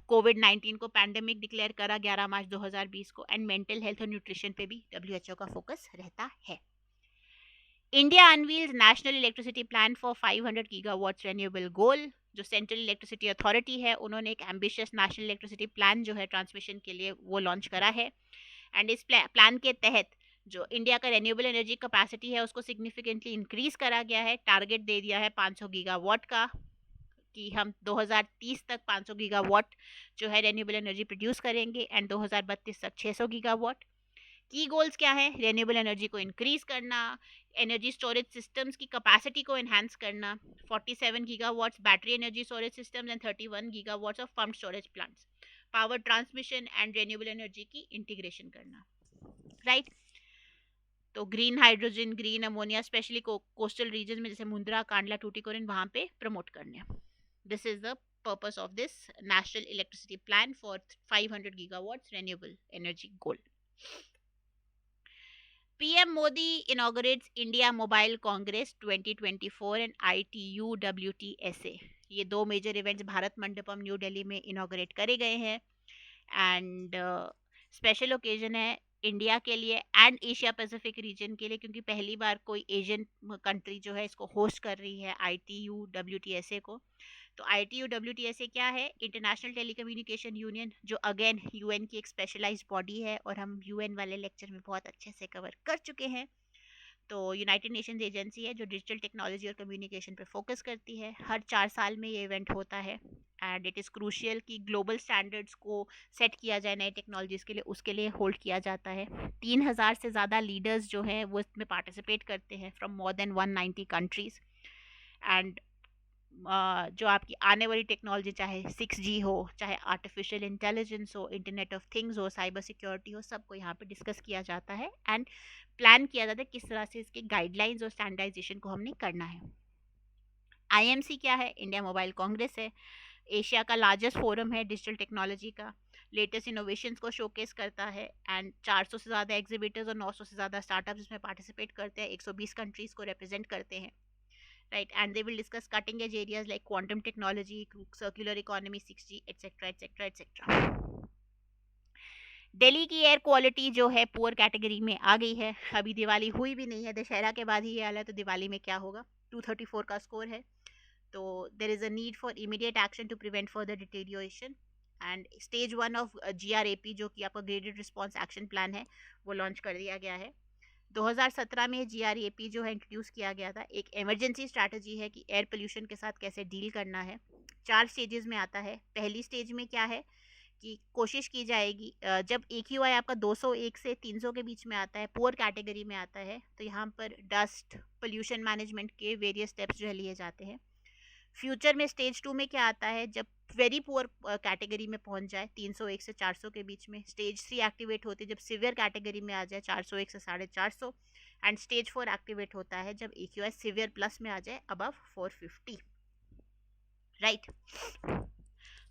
कोविड-19 को पैंडेमिक डिक्लेयर करा 11 मार्च 2020 को. एंड मेंटल हेल्थ और न्यूट्रिशन पे भी WHO का फोकस रहता है. India unveils National Electricity Plan for 500 gigawatts renewable goal. जो सेंट्रल इलेक्ट्रिसिटी अथॉरिटी है उन्होंने एक एम्बिशियस नेशनल इलेक्ट्रिसिटी प्लान जो है ट्रांसमिशन के लिए वो लॉन्च करा है. एंड इस प्लान के तहत जो इंडिया का रेन्यूएबल एनर्जी कैपेसिटी है उसको सिग्निफिकेंटली इंक्रीज करा गया है. टारगेट दे दिया है 500 गीगावाट का कि हम 2030 तक 500 गीगावाट जो है रेन्यूएबल एनर्जी प्रोड्यूस करेंगे एंड 2032 तक 600 गीगावाट. की गोल्स क्या है? रेन्यूएबल एनर्जी को इंक्रीज करना, एनर्जी स्टोरेज सिस्टम्स की कैपेसिटी को एनहांस करना, 47 gigawatts battery energy storage systems and 31 gigawatts of pump storage plants. Power transmission and renewable energy की इंटीग्रेशन करना. राइट. तो green hydrogen, green ammonia specially coastal region में जैसे मुंद्रा, कांडला, टूटीकोरिन वहां पे प्रमोट करने. This is the purpose of this national electricity plan for 500 gigawatts renewable energy goal. PM Modi inaugurates India Mobile Congress 2024 and ITU WTSA. ये दो major events Bharat Mandapam new Delhi में इनॉग्रेट करे गए हैं. एंड स्पेशल ओकेजन है इंडिया के लिए एंड एशिया पैसिफिक रीजन के लिए क्योंकि पहली बार कोई एशियन कंट्री जो है इसको होस्ट कर रही है ITU WTSA को. तो ITU WTSA क्या है? इंटरनेशनल टेलीकम्युनिकेशन यूनियन, जो अगेन UN की एक स्पेशलाइज्ड बॉडी है और हम UN वाले लेक्चर में बहुत अच्छे से कवर कर चुके हैं. तो यूनाइटेड नेशंस एजेंसी है जो डिजिटल टेक्नोलॉजी और कम्युनिकेशन पे फोकस करती है. हर 4 साल में ये इवेंट होता है एंड इट इज़ क्रूशियल कि ग्लोबल स्टैंडर्ड्स को सेट किया जाए नए टेक्नोलॉजीज के लिए, उसके लिए होल्ड किया जाता है. 3000 से ज़्यादा लीडर्स जो हैं वो इसमें पार्टिसिपेट करते हैं from more than 190 countries. And जो आपकी आने वाली टेक्नोलॉजी चाहे 6G हो, चाहे आर्टिफिशियल इंटेलिजेंस हो, इंटरनेट ऑफ थिंग्स हो, साइबर सिक्योरिटी हो, सबको यहाँ पे डिस्कस किया जाता है एंड प्लान किया जाता है किस तरह से इसके गाइडलाइंस और स्टैंडर्डाइजेशन को हमने करना है. IMC क्या है? इंडिया मोबाइल कांग्रेस है. एशिया का लार्जेस्ट फोरम है डिजिटल टेक्नोलॉजी का. लेटेस्ट इनोवेशंस को शोकेस करता है एंड 400 से ज़्यादा एग्जीबिटर्स और 900 से ज़्यादा स्टार्टअप्स इसमें पार्टिसिपेट करते हैं. 120 कंट्रीज़ को रिप्रेजेंट करते हैं. Right, and they will discuss cutting edge areas like quantum technology, circular economy, 6G, etc, etc, etc. Delhi की एयर क्वालिटी जो है पुअर कैटेगरी में आ गई है. अभी दिवाली हुई भी नहीं है, दशहरा के बाद ही ये हाल है, तो दिवाली में क्या होगा? 234 का स्कोर है. तो there is a need for immediate action to prevent further deterioration. And stage 1 of GRAP जो कि आपका ग्रेडेड रिस्पॉन्स एक्शन प्लान है वो लॉन्च कर दिया गया है. 2017 में GRAP जो है इंट्रोड्यूस किया गया था. एक इमरजेंसी स्ट्रैटेजी है कि एयर पोल्यूशन के साथ कैसे डील करना है. 4 स्टेजेस में आता है. पहली स्टेज में क्या है कि कोशिश की जाएगी जब AQI आपका 201 से 300 के बीच में आता है, पुअर कैटेगरी में आता है, तो यहाँ पर डस्ट पोल्यूशन मैनेजमेंट के वेरियस स्टेप्स जो है लिए जाते हैं. फ्यूचर में स्टेज 2 में क्या आता है? जब वेरी पुअर कैटेगरी में पहुंच जाए 301 से 400 के बीच में. स्टेज 3 एक्टिवेट होती है जब सिवियर कैटेगरी में आ जाए 401 से 450. एंड स्टेज 4 एक्टिवेट होता है जब AQI सिवियर प्लस में आ जाए above 450. Right.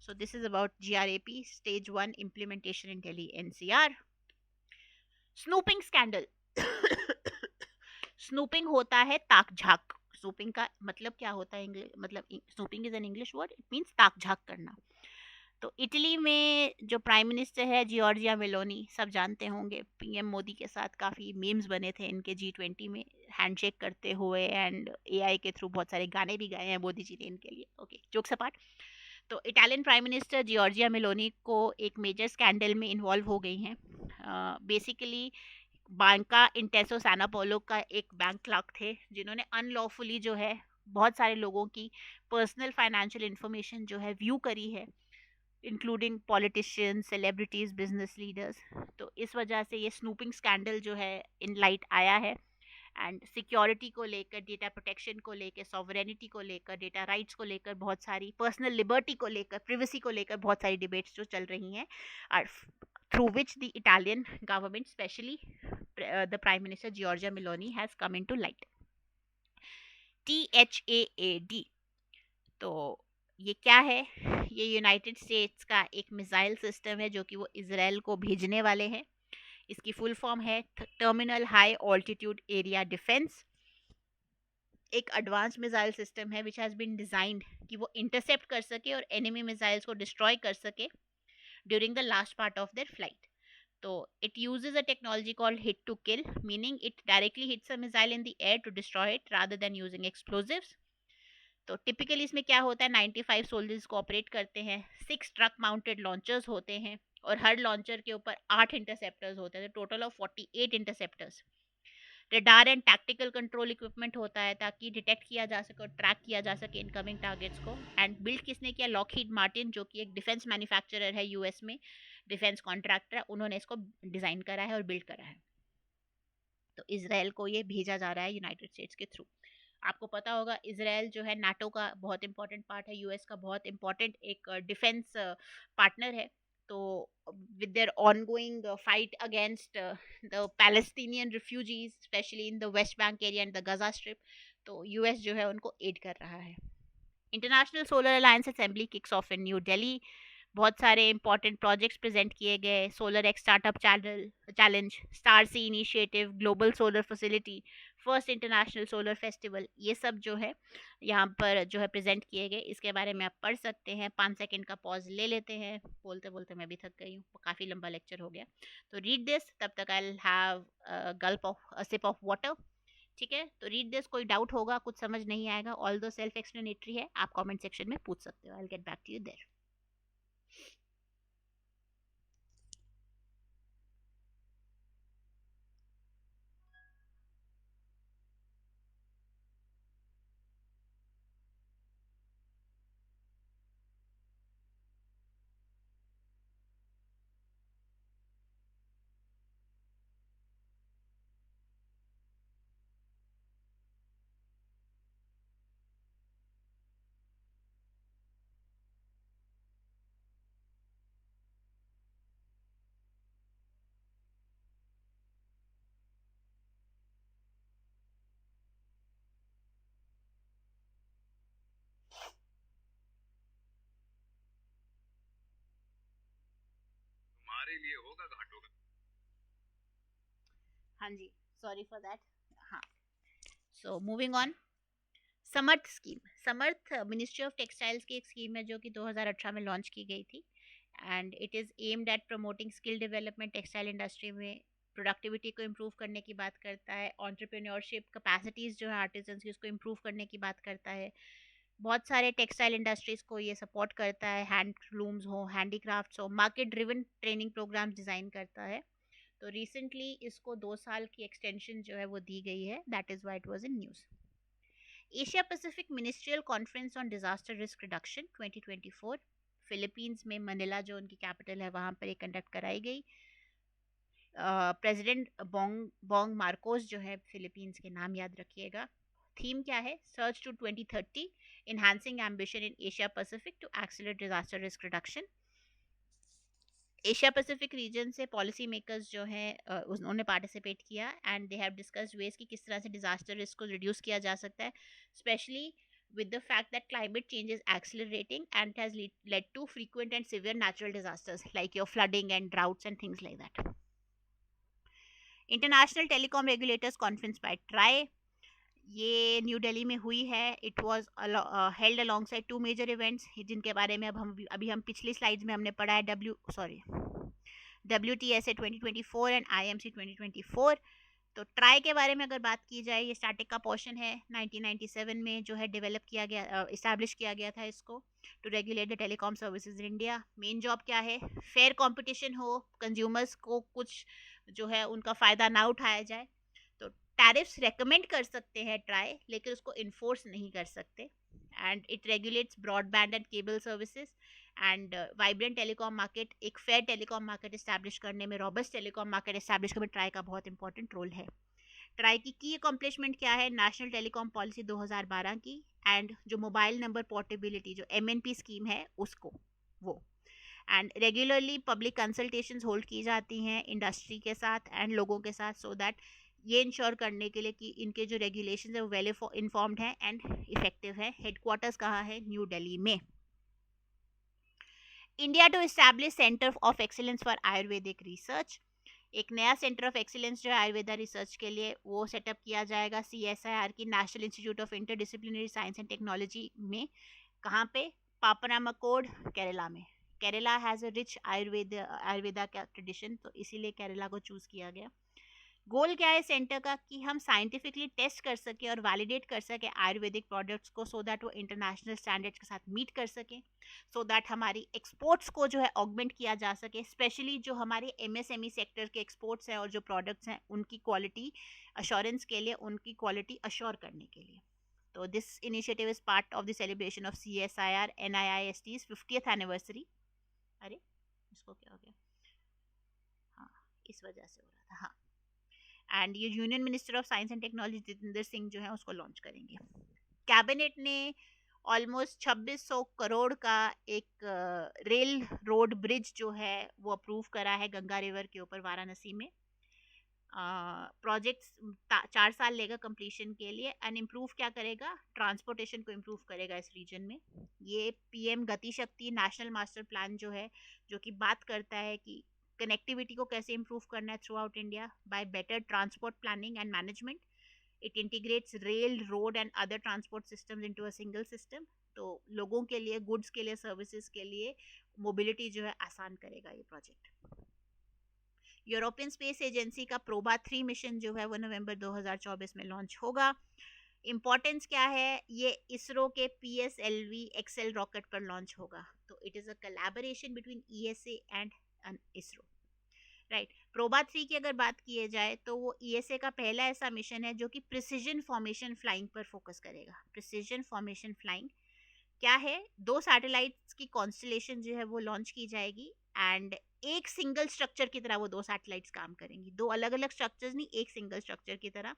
So this is about GRAP stage 1 implementation in Delhi NCR. Snooping scandal. Snooping होता है ताक झाक. स्नूपिंग का मतलब क्या होता है? मतलब snooping is an English word. It means ताक झाक करना. तो इटली में जो प्राइम मिनिस्टर है जियोर्जिया मेलोनी, सब जानते होंगे, PM मोदी के साथ काफ़ी मीम्स बने थे इनके G20 में हैंडशेक करते हुए. एंड AI के थ्रू बहुत सारे गाने भी गाए हैं मोदी जी ने इनके लिए. Okay, jokes apart. तो Italian prime minister Giorgia Meloni को एक मेजर स्कैंडल में इन्वॉल्व हो गई हैं। बेसिकली बैंका इंटेसो सैनापोलो का एक बैंक क्लर्क थे जिन्होंने अनलॉफुली जो है बहुत सारे लोगों की पर्सनल फाइनेंशियल इंफॉर्मेशन जो है व्यू करी है, including politicians, celebrities, business leaders. तो इस वजह से ये स्नूपिंग स्कैंडल जो है इन लाइट आया है। एंड सिक्योरिटी को लेकर, डेटा प्रोटेक्शन को लेकर, सॉवरेनिटी को लेकर, डेटा राइट्स को लेकर, बहुत सारी पर्सनल लिबर्टी को लेकर, प्रिवेसी को लेकर बहुत सारी डिबेट्स जो चल रही हैं, और through which the Italian government, especially the Prime Minister Giorgia Meloni, has come into light. THAAD, तो ये क्या है? ये यूनाइटेड स्टेट्स का एक मिसाइल सिस्टम है जो कि वो इसराइल को भेजने वाले हैं। इसकी फुल फॉर्म है terminal high altitude area defence. एक एडवांस मिसाइल सिस्टम है विच हैज़ बीन डिजाइंड कि वो इंटरसेप्ट कर सके और एनिमी मिसाइल्स को डिस्ट्रॉय कर सके during the last part of their flight. So it uses a technology called hit to kill, meaning it directly hits a missile in the air to destroy it rather than using explosives. तो टिपिकली इसमें क्या होता है, 95 सोल्जर्स को ऑपरेट करते हैं, 6 ट्रक माउंटेड लॉन्चर्स होते हैं और हर लॉन्चर के ऊपर 8 इंटरसेप्टर्स होते हैं, total of 48 interceptors. Radar and tactical control equipment होता है ताकि डिटेक्ट किया जा सके और ट्रैक किया जा सके इनकमिंग टारगेट्स को. एंड बिल्ड किसने किया? लॉकहीड मार्टिन, जो कि एक डिफेंस मैन्युफैक्चरर है यूएस में, डिफेंस कॉन्ट्रैक्टर है, उन्होंने इसको डिज़ाइन करा है और बिल्ड करा है. तो इसराइल को ये भेजा जा रहा है यूनाइटेड स्टेट्स के थ्रू. आपको पता होगा इसराइल जो है नाटो का बहुत इंपॉर्टेंट पार्ट है, यूएस का बहुत इंपॉर्टेंट एक डिफेंस पार्टनर है. तो with their ongoing fight against the Palestinian refugees, especially in the West Bank area and the Gaza Strip, तो यूएस जो है उनको एड कर रहा है. International Solar Alliance assembly kicks off in New Delhi. बहुत सारे इंपॉर्टेंट प्रोजेक्ट्स प्रेजेंट किए गए. Solar X startup challenge, STAR C initiative, global solar facility, first international solar festival, ये सब जो है यहाँ पर जो है प्रेजेंट किए गए. इसके बारे में आप पढ़ सकते हैं. 5 सेकंड का पॉज ले लेते हैं. बोलते बोलते मैं भी थक गई हूँ, काफ़ी लंबा लेक्चर हो गया. तो रीड दिस, तब तक I will have gulp of a sip of water. ठीक है, तो रीड दिस. कोई डाउट होगा, कुछ समझ नहीं आएगा, ऑल दो सेल्फ एक्सप्लेनेटरी है, आप कमेंट सेक्शन में पूछ सकते हो. I will get back to you there. हमारे लिए होगा घाटों का. हाँ जी, सॉरी फॉर दैट. हाँ, so moving on. Samarth scheme. Samarth ministry of textiles की एक स्कीम है जो कि 2018 में लॉन्च की गई थी. And it is aimed at promoting skill development textile industry में. प्रोडक्टिविटी को इम्प्रूव करने की बात करता है. एंटरप्रेन्योरशिप कैपेसिटीज़ जो है आर्टिजन्स की, उसको इम्प्रूव करने की बात करता है. बहुत सारे टेक्सटाइल इंडस्ट्रीज़ को ये सपोर्ट करता है, हैंडलूम्स हो, हैंडीक्राफ्ट्स हो. Market driven training programs design करता है. तो रिसेंटली इसको 2 साल की एक्सटेंशन जो है वो दी गई है. That is why it was in news. Asia Pacific ministerial conference on disaster risk reduction 2024 Philippines में, मनीला जो उनकी कैपिटल है, वहाँ पर एक कंडक्ट कराई गई. प्रेसिडेंट बोंग मार्कोस जो है फिलीपींस के, नाम याद रखिएगा. थीम क्या है? Search to 2030, enhancing ambition in Asia Pacific to accelerate disaster risk reduction. Asia Pacific region से पॉलिसी मेकर्स जो हैं उन्होंने पार्टिसिपेट किया and they have discussed ways कि किस तरह से डिजास्टर रिस्क को रिड्यूस किया जा सकता है, specially with the fact that climate change is accelerating and it has led to frequent and severe natural disasters like your flooding and droughts and things like that. International Telecom Regulators Conference by TRAI, ये न्यू दिल्ली में हुई है. It was held alongside 2 major events जिनके बारे में अभी हम पिछली स्लाइड्स में हमने पढ़ा है. WTSA 2024 and IMC 2024. तो ट्राई के बारे में अगर बात की जाए, ये स्टैटिक का पोर्शन है, 1997 में जो है डेवलप किया गया, इस्टेब्लिश किया गया था इसको, to regulate the telecom services in India. Main job क्या है, फेयर कंपटीशन हो, कंज्यूमर्स को कुछ जो है उनका फ़ायदा ना उठाया जाए। तो टैरिफ्स रेकमेंड कर सकते हैं ट्राई, लेकिन उसको इन्फोर्स नहीं कर सकते। And it regulates broadband and cable services and vibrant telecom market. एक फेयर टेलीकॉम मार्केट इस्टेब्लिश करने में, रॉबस्ट टेलीकॉम मार्केट इस्टेब्लिश करने में ट्राई का बहुत इंपॉर्टेंट रोल है। ट्राई की अकम्पलिशमेंट क्या है, नेशनल टेलीकॉम पॉलिसी 2012 की, एंड जो मोबाइल नंबर पोर्टेबिलिटी जो एमएनपी स्कीम है उसको, वो and regularly public consultation hold की जाती हैं इंडस्ट्री के साथ एंड लोगों के साथ, सो दैट ये इंश्योर करने के लिए कि इनके जो रेगुलेशन है वो वेल इन्फॉर्म्ड है एंड इफेक्टिव है। हेडक्वार्टर्स कहाँ है, न्यू दिल्ली में। India to establish centre of excellence for Ayurvedic research. एक नया सेंटर ऑफ एक्सीलेंस जो है आयुर्वेदा रिसर्च के लिए वो सेटअप किया जाएगा CSIR की, national institute of interdisciplinary science and technology में। कहाँ पे, पापनामकोड, केरला में। Kerala has a rich Ayurveda का ट्रेडिशन, तो इसीलिए केरला को चूज़ किया गया। गोल क्या है सेंटर का, कि हम साइंटिफिकली टेस्ट कर सकें और वैलिडेट कर सकें आयुर्वेदिक प्रोडक्ट्स को, सो दैट वो इंटरनेशनल स्टैंडर्ड्स के साथ मीट कर सकें, सो दैट हमारी एक्सपोर्ट्स को जो है ऑगमेंट किया जा सके, स्पेशली जो हमारे MSME सेक्टर के एक्सपोर्ट्स हैं और जो प्रोडक्ट्स हैं उनकी क्वालिटी अश्योरेंस के लिए, उनकी क्वालिटी अश्योर करने के लिए। तो this initiative is part of the celebration of CSIR NIIST's 50th anniversary. अरे इसको क्या हो गया, हाँ इस वजह से हो रहा था, हाँ। एंड ये union minister of science and technology Jitendra Singh जो है उसको लॉन्च करेंगे। कैबिनेट ने ऑलमोस्ट 2600 करोड़ का एक रेल रोड ब्रिज जो है वो अप्रूव करा है गंगा रिवर के ऊपर वाराणसी में। प्रोजेक्ट्स 4 साल लेगा कंप्लीशन के लिए, एंड इम्प्रूव क्या करेगा, ट्रांसपोर्टेशन को इम्प्रूव करेगा इस रीजन में। ये PM गति शक्ति नेशनल मास्टर प्लान जो है, जो कि बात करता है कि कनेक्टिविटी को कैसे इम्प्रूव करना है through out India by better transport planning and management. It integrates rail, road and other transport systems into a single system. तो लोगों के लिए, गुड्स के लिए, सर्विसेज के लिए मोबिलिटी जो है आसान करेगा ये प्रोजेक्ट। यूरोपियन स्पेस एजेंसी का प्रोबा 3 मिशन जो है वो नवंबर 2024 में लॉन्च होगा। इम्पोर्टेंस क्या है, ये इसरो के PSLV एक्सेल रॉकेट पर लॉन्च होगा। तो it is a collaboration between ESA and ISRO, right. PROBA 3 की अगर बात की जाए तो वो ESA का पहला ऐसा मिशन है जो कि प्रिसीजन फॉर्मेशन फ्लाइंग पर फोकस करेगा। प्रिसीजन फॉर्मेशन फ्लाइंग क्या है, 2 सैटेलाइट्स की कॉन्स्टलेशन जो है वो लॉन्च की जाएगी, एंड एक सिंगल स्ट्रक्चर की तरह वो 2 सैटेलाइट्स काम करेंगी, 2 अलग अलग स्ट्रक्चर्स नहीं, एक सिंगल स्ट्रक्चर की तरह।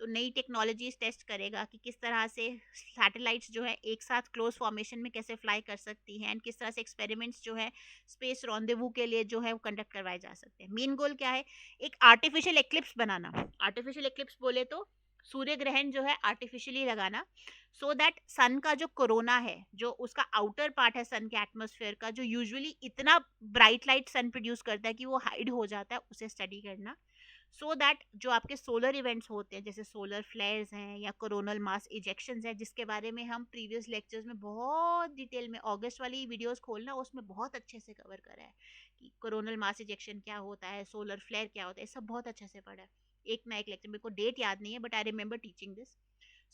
तो नई टेक्नोलॉजीज टेस्ट करेगा कि किस तरह से सैटेलाइट्स जो है एक साथ क्लोज फॉर्मेशन में कैसे फ्लाई कर सकती हैं, एंड किस तरह से एक्सपेरिमेंट्स जो है स्पेस रॉन्डेवू के लिए जो है वो कंडक्ट करवाए जा सकते हैं। मेन गोल क्या है, एक आर्टिफिशियल एक्लिप्स बनाना। आर्टिफिशियल एक्लिप्स बोले तो सूर्य ग्रहण जो है आर्टिफिशियली लगाना, सो दैट सन का जो कोरोना है, जो उसका आउटर पार्ट है सन के एटमॉस्फेयर का, जो यूजुअली इतना ब्राइट लाइट सन प्रोड्यूस करता है कि वो हाइड हो जाता है, उसे स्टडी करना, सो दैट जो आपके सोलर इवेंट्स होते हैं जैसे सोलर फ्लेयर्स हैं या कोरोनल मास इजेक्शंस हैं, जिसके बारे में हम प्रीवियस लेक्चर्स में बहुत डिटेल में, अगस्त वाली वीडियोस खोलना उसमें बहुत अच्छे से कवर करा है कि कोरोनल मास इजेक्शन क्या होता है, सोलर फ्लेयर क्या होता है, सब बहुत अच्छे से पढ़ा है। एक ना एक लेक्चर, मेरे को डेट याद नहीं है but I remember teaching this,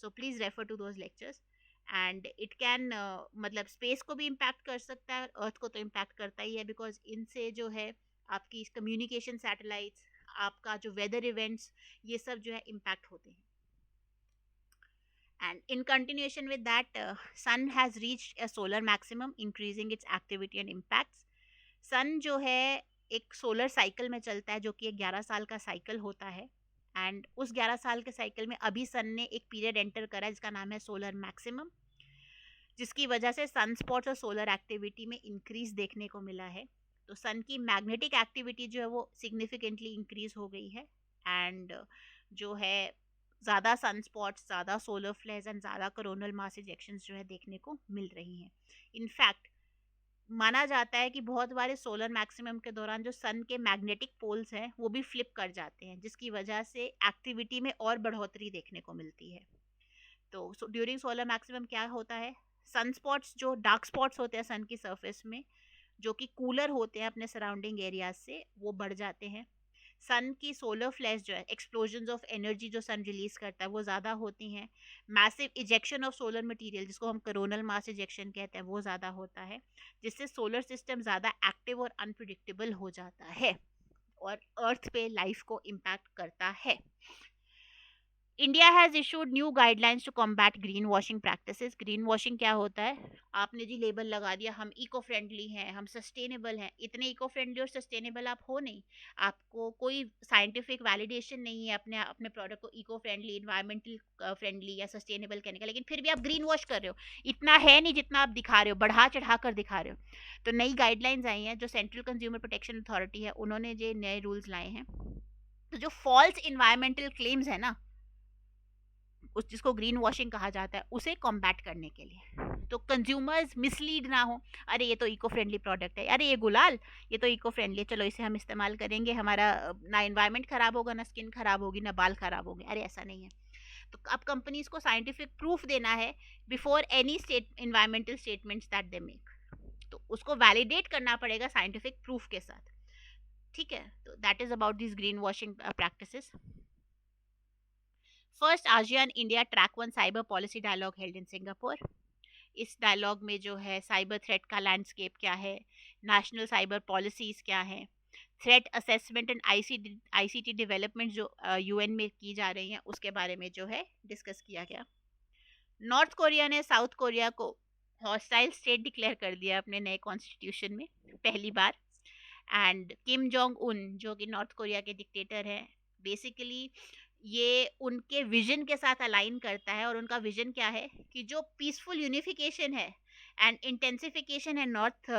so please refer to those lectures. And it can मतलब स्पेस को भी इम्पैक्ट कर सकता है, अर्थ को तो इम्पैक्ट करता ही है, बिकॉज इनसे जो है आपकी कम्युनिकेशन सैटेलाइट्स, आपका जो वेदर इवेंट्स, ये सब जो है इम्पैक्ट होते हैं। And in continuation with that, sun has reached a solar maximum, increasing its activity and impacts. sun जो है एक सोलर साइकिल में चलता है, जो कि एक 11 साल का साइकिल होता है, एंड उस 11 साल के साइकिल में अभी सन ने एक पीरियड एंटर करा है जिसका नाम है सोलर मैक्सिमम, जिसकी वजह से सन स्पॉट्स और सोलर एक्टिविटी में इंक्रीज देखने को मिला है। तो सन की मैग्नेटिक एक्टिविटी जो है वो सिग्निफिकेंटली इंक्रीज हो गई है, एंड जो है ज़्यादा सन स्पॉट्स, ज़्यादा सोलर फ्लेयर्स एंड ज़्यादा कोरोनल मास इजेक्शंस जो है देखने को मिल रही हैं। इनफैक्ट माना जाता है कि बहुत बार सोलर मैक्सिमम के दौरान जो सन के मैग्नेटिक पोल्स हैं वो भी फ्लिप कर जाते हैं, जिसकी वजह से एक्टिविटी में और बढ़ोतरी देखने को मिलती है। तो ड्यूरिंग सोलर मैक्सिमम क्या होता है, सन स्पॉट्स, जो डार्क स्पॉट्स होते हैं सन की सरफेस में, जो कि कूलर होते हैं अपने सराउंडिंग एरियाज से, वो बढ़ जाते हैं। सन की सोलर फ्लैश जो है, एक्सप्लोजन ऑफ एनर्जी जो सन रिलीज करता है वो ज़्यादा होती हैं। Massive ejection of solar material जिसको हम कोरोनल मास इजेक्शन कहते हैं वो ज़्यादा होता है, जिससे सोलर सिस्टम ज़्यादा एक्टिव और अनप्रिडिक्टेबल हो जाता है और अर्थ पे लाइफ को इम्पैक्ट करता है। India has issued new guidelines to combat green washing practices. Green washing क्या होता है? आपने जी लेबल लगा दिया हम इको फ्रेंडली हैं, हम सस्टेनेबल हैं। इतने इको फ्रेंडली और सस्टेनेबल आप हो नहीं, आपको कोई साइंटिफिक वैलिडेशन नहीं है अपने अपने प्रोडक्ट को इको फ्रेंडली, इन्वायरमेंटल फ्रेंडली या सस्टेनेबल कहने का, लेकिन फिर भी आप ग्रीन वॉश कर रहे हो। इतना है नहीं जितना आप दिखा रहे हो, बढ़ा चढ़ा कर दिखा रहे हो। तो नई गाइडलाइंस आई हैं, जो सेंट्रल कंज्यूमर प्रोटेक्शन अथॉरिटी है उन्होंने जो नए रूल्स लाए हैं, तो जो फॉल्स इन्वायरमेंटल क्लेम्स है ना, उस जिसको ग्रीन वॉशिंग कहा जाता है, उसे कॉम्बैट करने के लिए, तो कंज्यूमर्स मिसलीड ना हो। अरे ये तो इको फ्रेंडली प्रोडक्ट है, अरे ये गुलाल ये तो इको फ्रेंडली है, चलो इसे हम इस्तेमाल करेंगे, हमारा ना इन्वायरमेंट खराब होगा, ना स्किन खराब होगी, ना बाल खराब होंगे। अरे ऐसा नहीं है। तो अब कंपनीज को साइंटिफिक प्रूफ देना है before any state environmental statements that they make, तो उसको वैलिडेट करना पड़ेगा साइंटिफिक प्रूफ के साथ। ठीक है, तो that is about this green washing practices. First ASEAN India track 1 cyber policy dialogue held in Singapore. इस डायलॉग में जो है साइबर थ्रेट का लैंडस्केप क्या है, नेशनल साइबर पॉलिसीज क्या है, threat assessment and ICT development जो यूएन में की जा रही हैं उसके बारे में जो है डिस्कस किया गया। नॉर्थ कोरिया ने साउथ कोरिया को हॉस्टाइल स्टेट डिक्लेयर कर दिया अपने नए कॉन्स्टिट्यूशन में पहली बार। एंड किम जोंग उन जो कि नॉर्थ कोरिया के डिक्टेटर हैं, बेसिकली ये उनके विजन के साथ अलाइन करता है। और उनका विजन क्या है कि जो पीसफुल यूनिफिकेशन है एंड इंटेंसिफिकेशन है नॉर्थ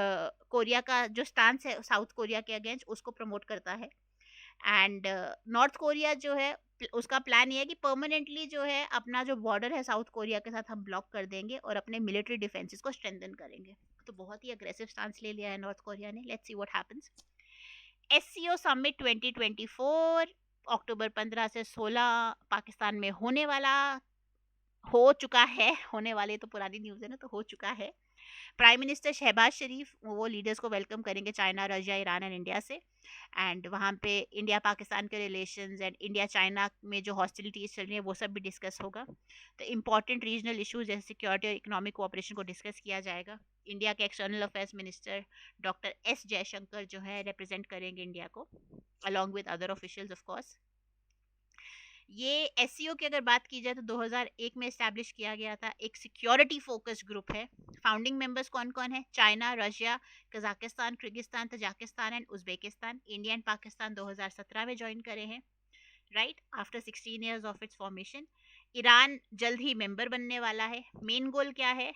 कोरिया का, जो स्टांस है साउथ कोरिया के अगेंस्ट, उसको प्रमोट करता है। एंड नॉर्थ कोरिया जो है उसका प्लान ये है कि परमानेंटली जो है अपना जो बॉर्डर है साउथ कोरिया के साथ हम ब्लॉक कर देंगे और अपने मिलिट्री डिफेंसेस को स्ट्रेंथन करेंगे। तो बहुत ही अग्रेसिव स्टांस ले लिया है नॉर्थ कोरिया ने। Let's see what happens. SCO summit 2024 अक्टूबर 15 से 16 पाकिस्तान में होने वाला, हो चुका है, होने वाले तो पुरानी न्यूज़ है ना, तो हो चुका है। प्राइम मिनिस्टर शहबाज शरीफ वो लीडर्स को वेलकम करेंगे China, Russia, Iran and India से। एंड वहाँ पे इंडिया पाकिस्तान के रिलेशंस एंड इंडिया चाइना में जो हॉस्टिलिटीज चल रही है वो सब भी डिस्कस होगा। तो इंपॉर्टेंट रीजनल इशूज जैसे सिक्योरिटी और इकोनॉमिक कोऑपरेशन को डिस्कस किया जाएगा। इंडिया के external affairs minister doctor S Jaishankar जो है रिप्रेजेंट करेंगे इंडिया को along with other officials of course. ये एससीओ की अगर बात की जाए तो 2001 में इस्टेब्लिश किया गया था, एक सिक्योरिटी फोकस्ड ग्रुप है। फाउंडिंग मेंबर्स कौन कौन है? China, Russia, Kazakhstan, Kyrgyzstan, Tajikistan and Uzbekistan. India and Pakistan 2017 में ज्वाइन करे हैं, right after 16 years of its formation. Iran जल्द ही मेंबर बनने वाला है। मेन गोल क्या है?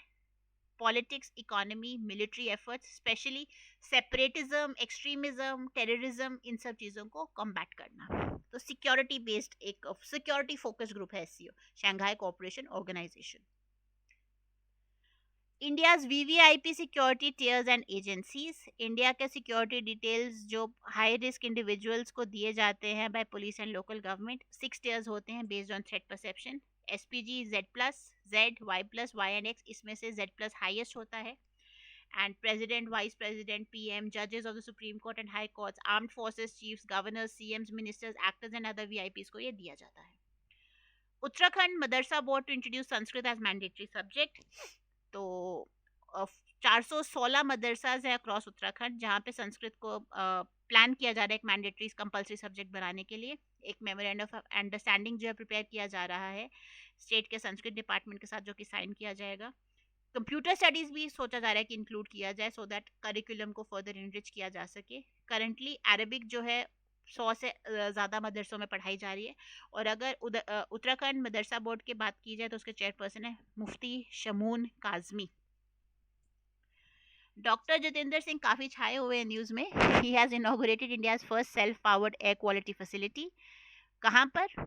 Politics, economy, military efforts, especially separatism, extremism, terrorism, इन सब चीज़ों को कॉम्बैट करना। तो सिक्योरिटी बेस्ड एक सिक्योरिटी फोकस ग्रुप है SCO, Shanghai Cooperation Organisation. India's VVIP security tiers and agencies. India के सिक्योरिटी डिटेल्स जो हाई रिस्क इंडिविजुअल्स को दिए जाते हैं by police and local government, 6 tiers होते हैं based on threat perception. SPG, Z plus, Z, Y plus, Y and x, इसमें से जेड प्लस हाइएस्ट होता है। And president, vice president, PM, जजेस of the Supreme Court and High Courts, armed forces chiefs, governors, CMs, ministers, actors and other VIPs को ये दिया जाता है। उत्तराखंड मदरसा board to introduce Sanskrit as mandatory subject. तो 416 मदरसाज है अक्रॉस उत्तराखंड जहाँ पे संस्कृत को प्लान किया जा रहा है एक मैंडेटरी कंपलसरी सब्जेक्ट बनाने के लिए। एक मेमोरेंडम ऑफ अंडरस्टैंडिंग जो है प्रिपेयर किया जा रहा है स्टेट के संस्कृत डिपार्टमेंट के साथ, जो कि साइन किया जाएगा। कंप्यूटर स्टडीज़ भी सोचा जा रहा है कि इंक्लूड किया जाए सो दैट करिकुलम को फर्दर इनरिच किया जा सके। करंटली अरबिक जो है 100 से ज़्यादा मदरसों में पढ़ाई जा रही है। और अगर उत्तराखंड मदरसा बोर्ड की बात की जाए तो उसके चेयरपर्सन है मुफ्ती शमून काजमी। डॉक्टर जितेंद्र सिंह काफ़ी छाए हुए हैं न्यूज़ में। He has inaugurated India's first self powered air quality facility. कहाँ पर?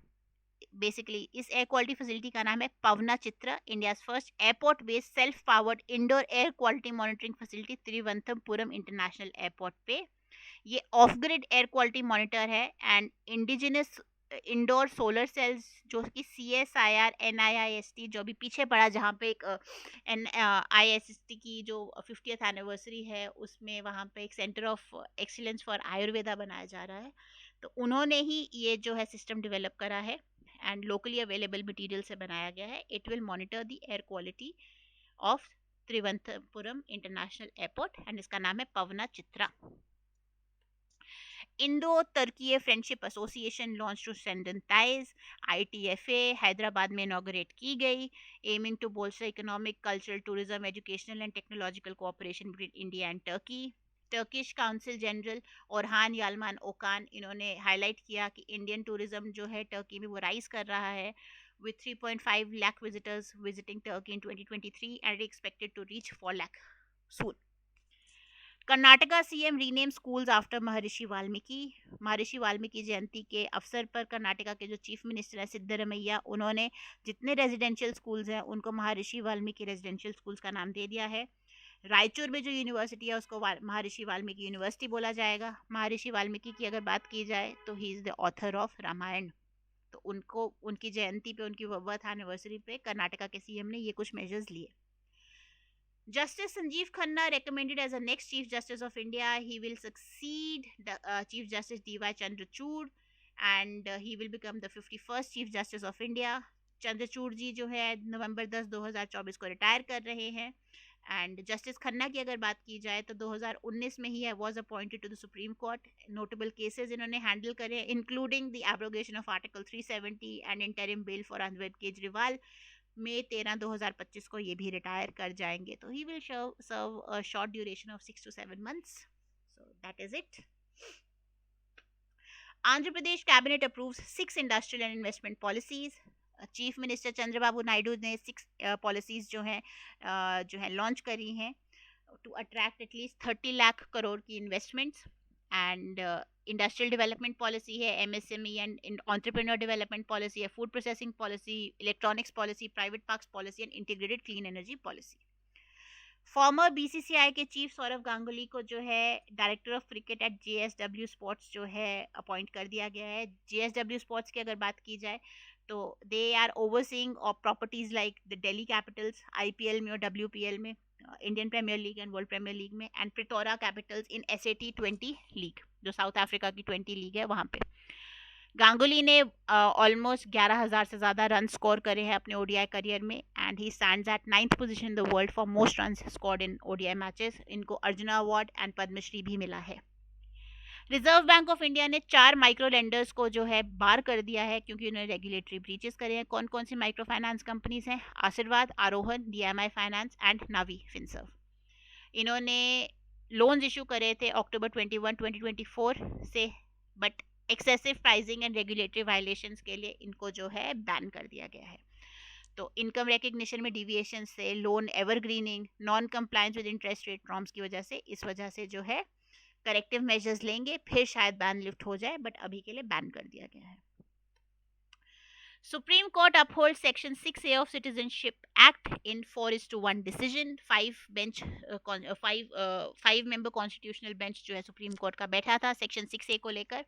बेसिकली इस एयर क्वालिटी फैसिलिटी का नाम है Pavana Chitra, India first airport based self powered indoor air quality monitoring facility Thiruvananthapuram international airport पे। ये off grid air quality monitor है and indigenous indoor solar cells जो कि CSIR NIIST जो भी पीछे पड़ा, जहाँ पे एक NIIST की जो 50th एनिवर्सरी है उसमें वहाँ पे एक centre of excellence for Ayurveda बनाया जा रहा है। तो उन्होंने ही ये जो है सिस्टम डेवलप करा है एंड लोकली अवेलेबल मटेरियल से बनाया गया है. It will monitor the air quality of Thiruvananthapuram international airport and इसका नाम है Pavana Chitra. Indo Turkiye friendship association launch to strengthen ties. ITFA Hyderabad में इनॉग्रेट की गई, aiming to bolster economic, cultural, tourism, educational and technological cooperation between India and Turkey. Turkish council general Orhan Yalman Okan, इन्होंने हाईलाइट किया कि इंडियन टूरिज्म जो है टर्की में वो राइज कर रहा है with 3.5 lakh visitors visiting Turkey in 2023 and expected to reach 4 lakh soon. Karnataka CM rename schools after महर्षि वाल्मीकि. महर्षि वाल्मीकि जयंती के अवसर पर कर्नाटका के जो चीफ मिनिस्टर है सिद्धरमैया, उन्होंने जितने रेजिडेंशियल स्कूल्स हैं उनको महर्षि वाल्मीकि रेजिडेंशियल स्कूल्स का नाम दे दिया है. रायचूर में जो यूनिवर्सिटी है उसको महर्षि वाल्मीकि यूनिवर्सिटी बोला जाएगा. महर्षि वाल्मीकि की अगर बात की जाए तो he is the author of Ramayana. तो उनको उनकी जयंती पे, उनकी बर्थ एनिवर्सरी पे कर्नाटका के सीएम ने ये कुछ मेजर्स लिए. Justice Sanjeev Khanna recommended as the next Chief Justice of India. He will succeed the Chief Justice D.Y. Chandrachud and he will become the 51st Chief Justice of India. Chandrachud जी जो है नवंबर 10 2024 को रिटायर कर रहे हैं. एंड जस्टिस खन्ना की अगर बात की जाए तो 2019 में ही है was appointed to the Supreme Court. Notable cases इन्होंने हैंडल करे including the abrogation of article 370 and interim bail for Arvind Kejriwal. मई 13 2025 को ये भी रिटायर कर जाएंगे. तो he will serve a short duration of 6 to 7 months. So that is it. Andhra Pradesh cabinet approves 6 industrial and investment policies. Chief minister Chandrababu Naidu ने 6 पॉलिसीज जो है लॉन्च करी हैं to attract at least 30 lakh crore की investments. And industrial development policy है, MSME and entrepreneur development policy है, food processing policy, electronics policy, private parks policy and integrated clean energy policy. Former BCCI के चीफ सौरव गांगुली को जो है director of cricket at JSW sports जो है अपॉइंट कर दिया गया है. JSW स्पोर्ट्स की अगर बात की जाए तो they are overseeing of properties like the Delhi Capitals IPL में और WPL में, Indian Premier League and World Premier League में, and Pretoria Capitals in SAT20 league जो साउथ अफ्रीका की 20 लीग है वहाँ पे. गांगुली ने ऑलमोस्ट 11,000 से ज़्यादा रन स्कोर करे हैं अपने ODI करियर में and he stands eight 9th position in the world for most run scored in ODI matches. इनको अर्जुना अवार्ड एंड पद्मश्री भी मिला है. रिजर्व बैंक ऑफ इंडिया ने 4 माइक्रो लेंडर्स को जो है बार कर दिया है क्योंकि उन्होंने रेगुलेटरी ब्रीचेस करे हैं. कौन कौन सी माइक्रो फाइनेंस कंपनीज हैं? आशीर्वाद, आरोहन, DMI finance and Navi Finserv. इन्होंने लोन्स इशू करे थे अक्टूबर 21 2024 से, but excessive pricing and regulatory violations के लिए इनको जो है बैन कर दिया गया है. तो इनकम रिकग्निशन में डिविएशन से, loan evergreening, non compliance with interest rate norms की वजह से, इस वजह से जो है करेक्टिव मेजर्स लेंगे, फिर शायद बैन लिफ्ट हो जाए, बट अभी के लिए बैन कर दिया गया है. Supreme Court upholds Section 6A of Citizenship Act in 4:1 decision. 5-member constitutional bench जो है सुप्रीम कोर्ट का बैठा था सेक्शन 6A को लेकर.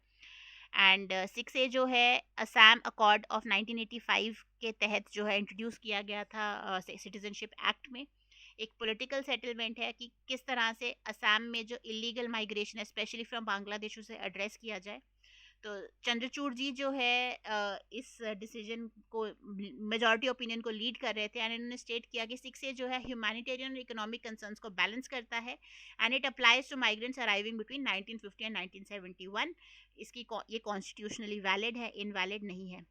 एंड 6A जो है असम अकॉर्ड ऑफ 1985 के तहत जो है इंट्रोड्यूस किया गया था सिटीजनशिप एक्ट में. एक पॉलिटिकल सेटलमेंट है कि किस तरह से असम में जो इलीगल माइग्रेशन है स्पेशली फ्रॉम बांग्लादेश उसे एड्रेस किया जाए. तो चंद्रचूड़ जी जो है इस डिसीजन को, मेजॉरिटी ओपिनियन को लीड कर रहे थे एंड इन्होंने स्टेट किया कि 6A जो है ह्यूमैनिटेरियन और इकोनॉमिक कंसर्न्स को बैलेंस करता है and it applies to migrants arriving between 1950 and 1971. इसकी ये कॉन्स्टिट्यूशनली वैलिड है, इनवैलिड नहीं है.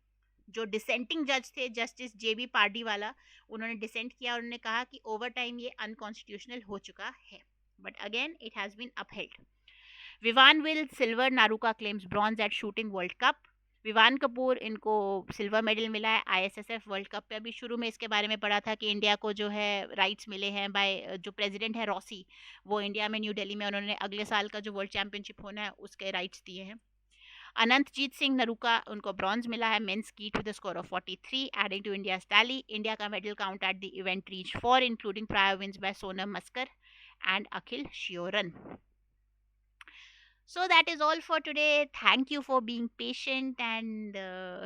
जो डिसेंटिंग जज थे जस्टिस JB पार्डीवाला, उन्होंने डिसेंट किया और उन्होंने कहा कि ओवर टाइम ये अनकॉन्स्टिट्यूशनल हो चुका है, but again it has been upheld. Vivaan will silver, Naruka claims bronze at shooting world cup. Vivaan Kapoor, इनको सिल्वर मेडल मिला है ISSF वर्ल्ड कप पे. अभी शुरू में इसके बारे में पढ़ा था कि इंडिया को जो है राइट्स मिले हैं बाय जो प्रेसिडेंट है रॉसी, वो इंडिया में न्यू दिल्ली में उन्होंने अगले साल का जो वर्ल्ड चैंपियनशिप होना है उसके राइट्स दिए हैं. अनंतजीत सिंह नरूका, उनको ब्रॉन्ज मिला है men's skeet with score of 43 adding to India tally. India का medal count at the event reach 4 including prior wins by Sonam Maskar and Akhil Sheoran. So that is all for today. Thank you for being patient and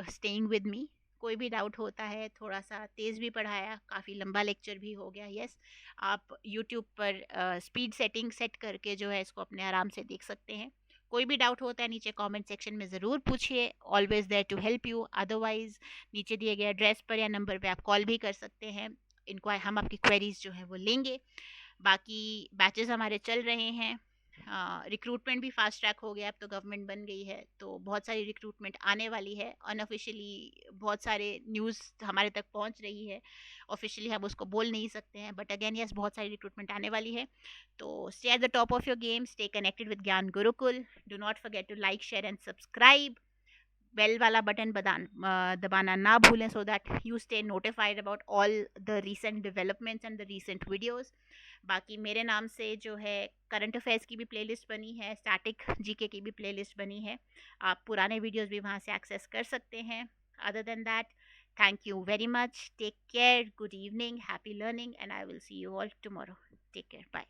staying with me. कोई भी डाउट होता है, थोड़ा सा तेज़ भी पढ़ाया, काफ़ी लंबा लेक्चर भी हो गया. यस, आप YouTube पर स्पीड सेटिंग सेट करके जो है इसको अपने आराम से देख सकते हैं. कोई भी डाउट होता है नीचे कमेंट सेक्शन में ज़रूर पूछिए, always there to help you. Otherwise नीचे दिए गए एड्रेस पर या नंबर पे आप कॉल भी कर सकते हैं, इनको हम आपकी क्वेरीज जो है वो लेंगे। बाकी बैचेस हमारे चल रहे हैं, रिक्रूटमेंट भी फास्ट ट्रैक हो गया, अब तो गवर्नमेंट बन गई है तो बहुत सारी रिक्रूटमेंट आने वाली है। अनऑफिशियली बहुत सारे न्यूज़ हमारे तक पहुंच रही है, ऑफिशियली हम उसको बोल नहीं सकते हैं, बट अगेन यस बहुत सारी रिक्रूटमेंट आने वाली है। तो stay at the top of your game, stay connected with Gyan Gurukul. Do not forget to like share and subscribe. Bell वाला बटन दबाना ना भूलें, so that you stay notified about all the recent developments and the recent videos. बाकी मेरे नाम से जो है करंट अफेयर्स की भी प्लेलिस्ट बनी है, स्टैटिक जीके की भी प्लेलिस्ट बनी है, आप पुराने वीडियोस भी वहाँ से एक्सेस कर सकते हैं। Other than that, thank you very much, take care, good evening, happy learning, and I will see you all tomorrow. Take care, bye.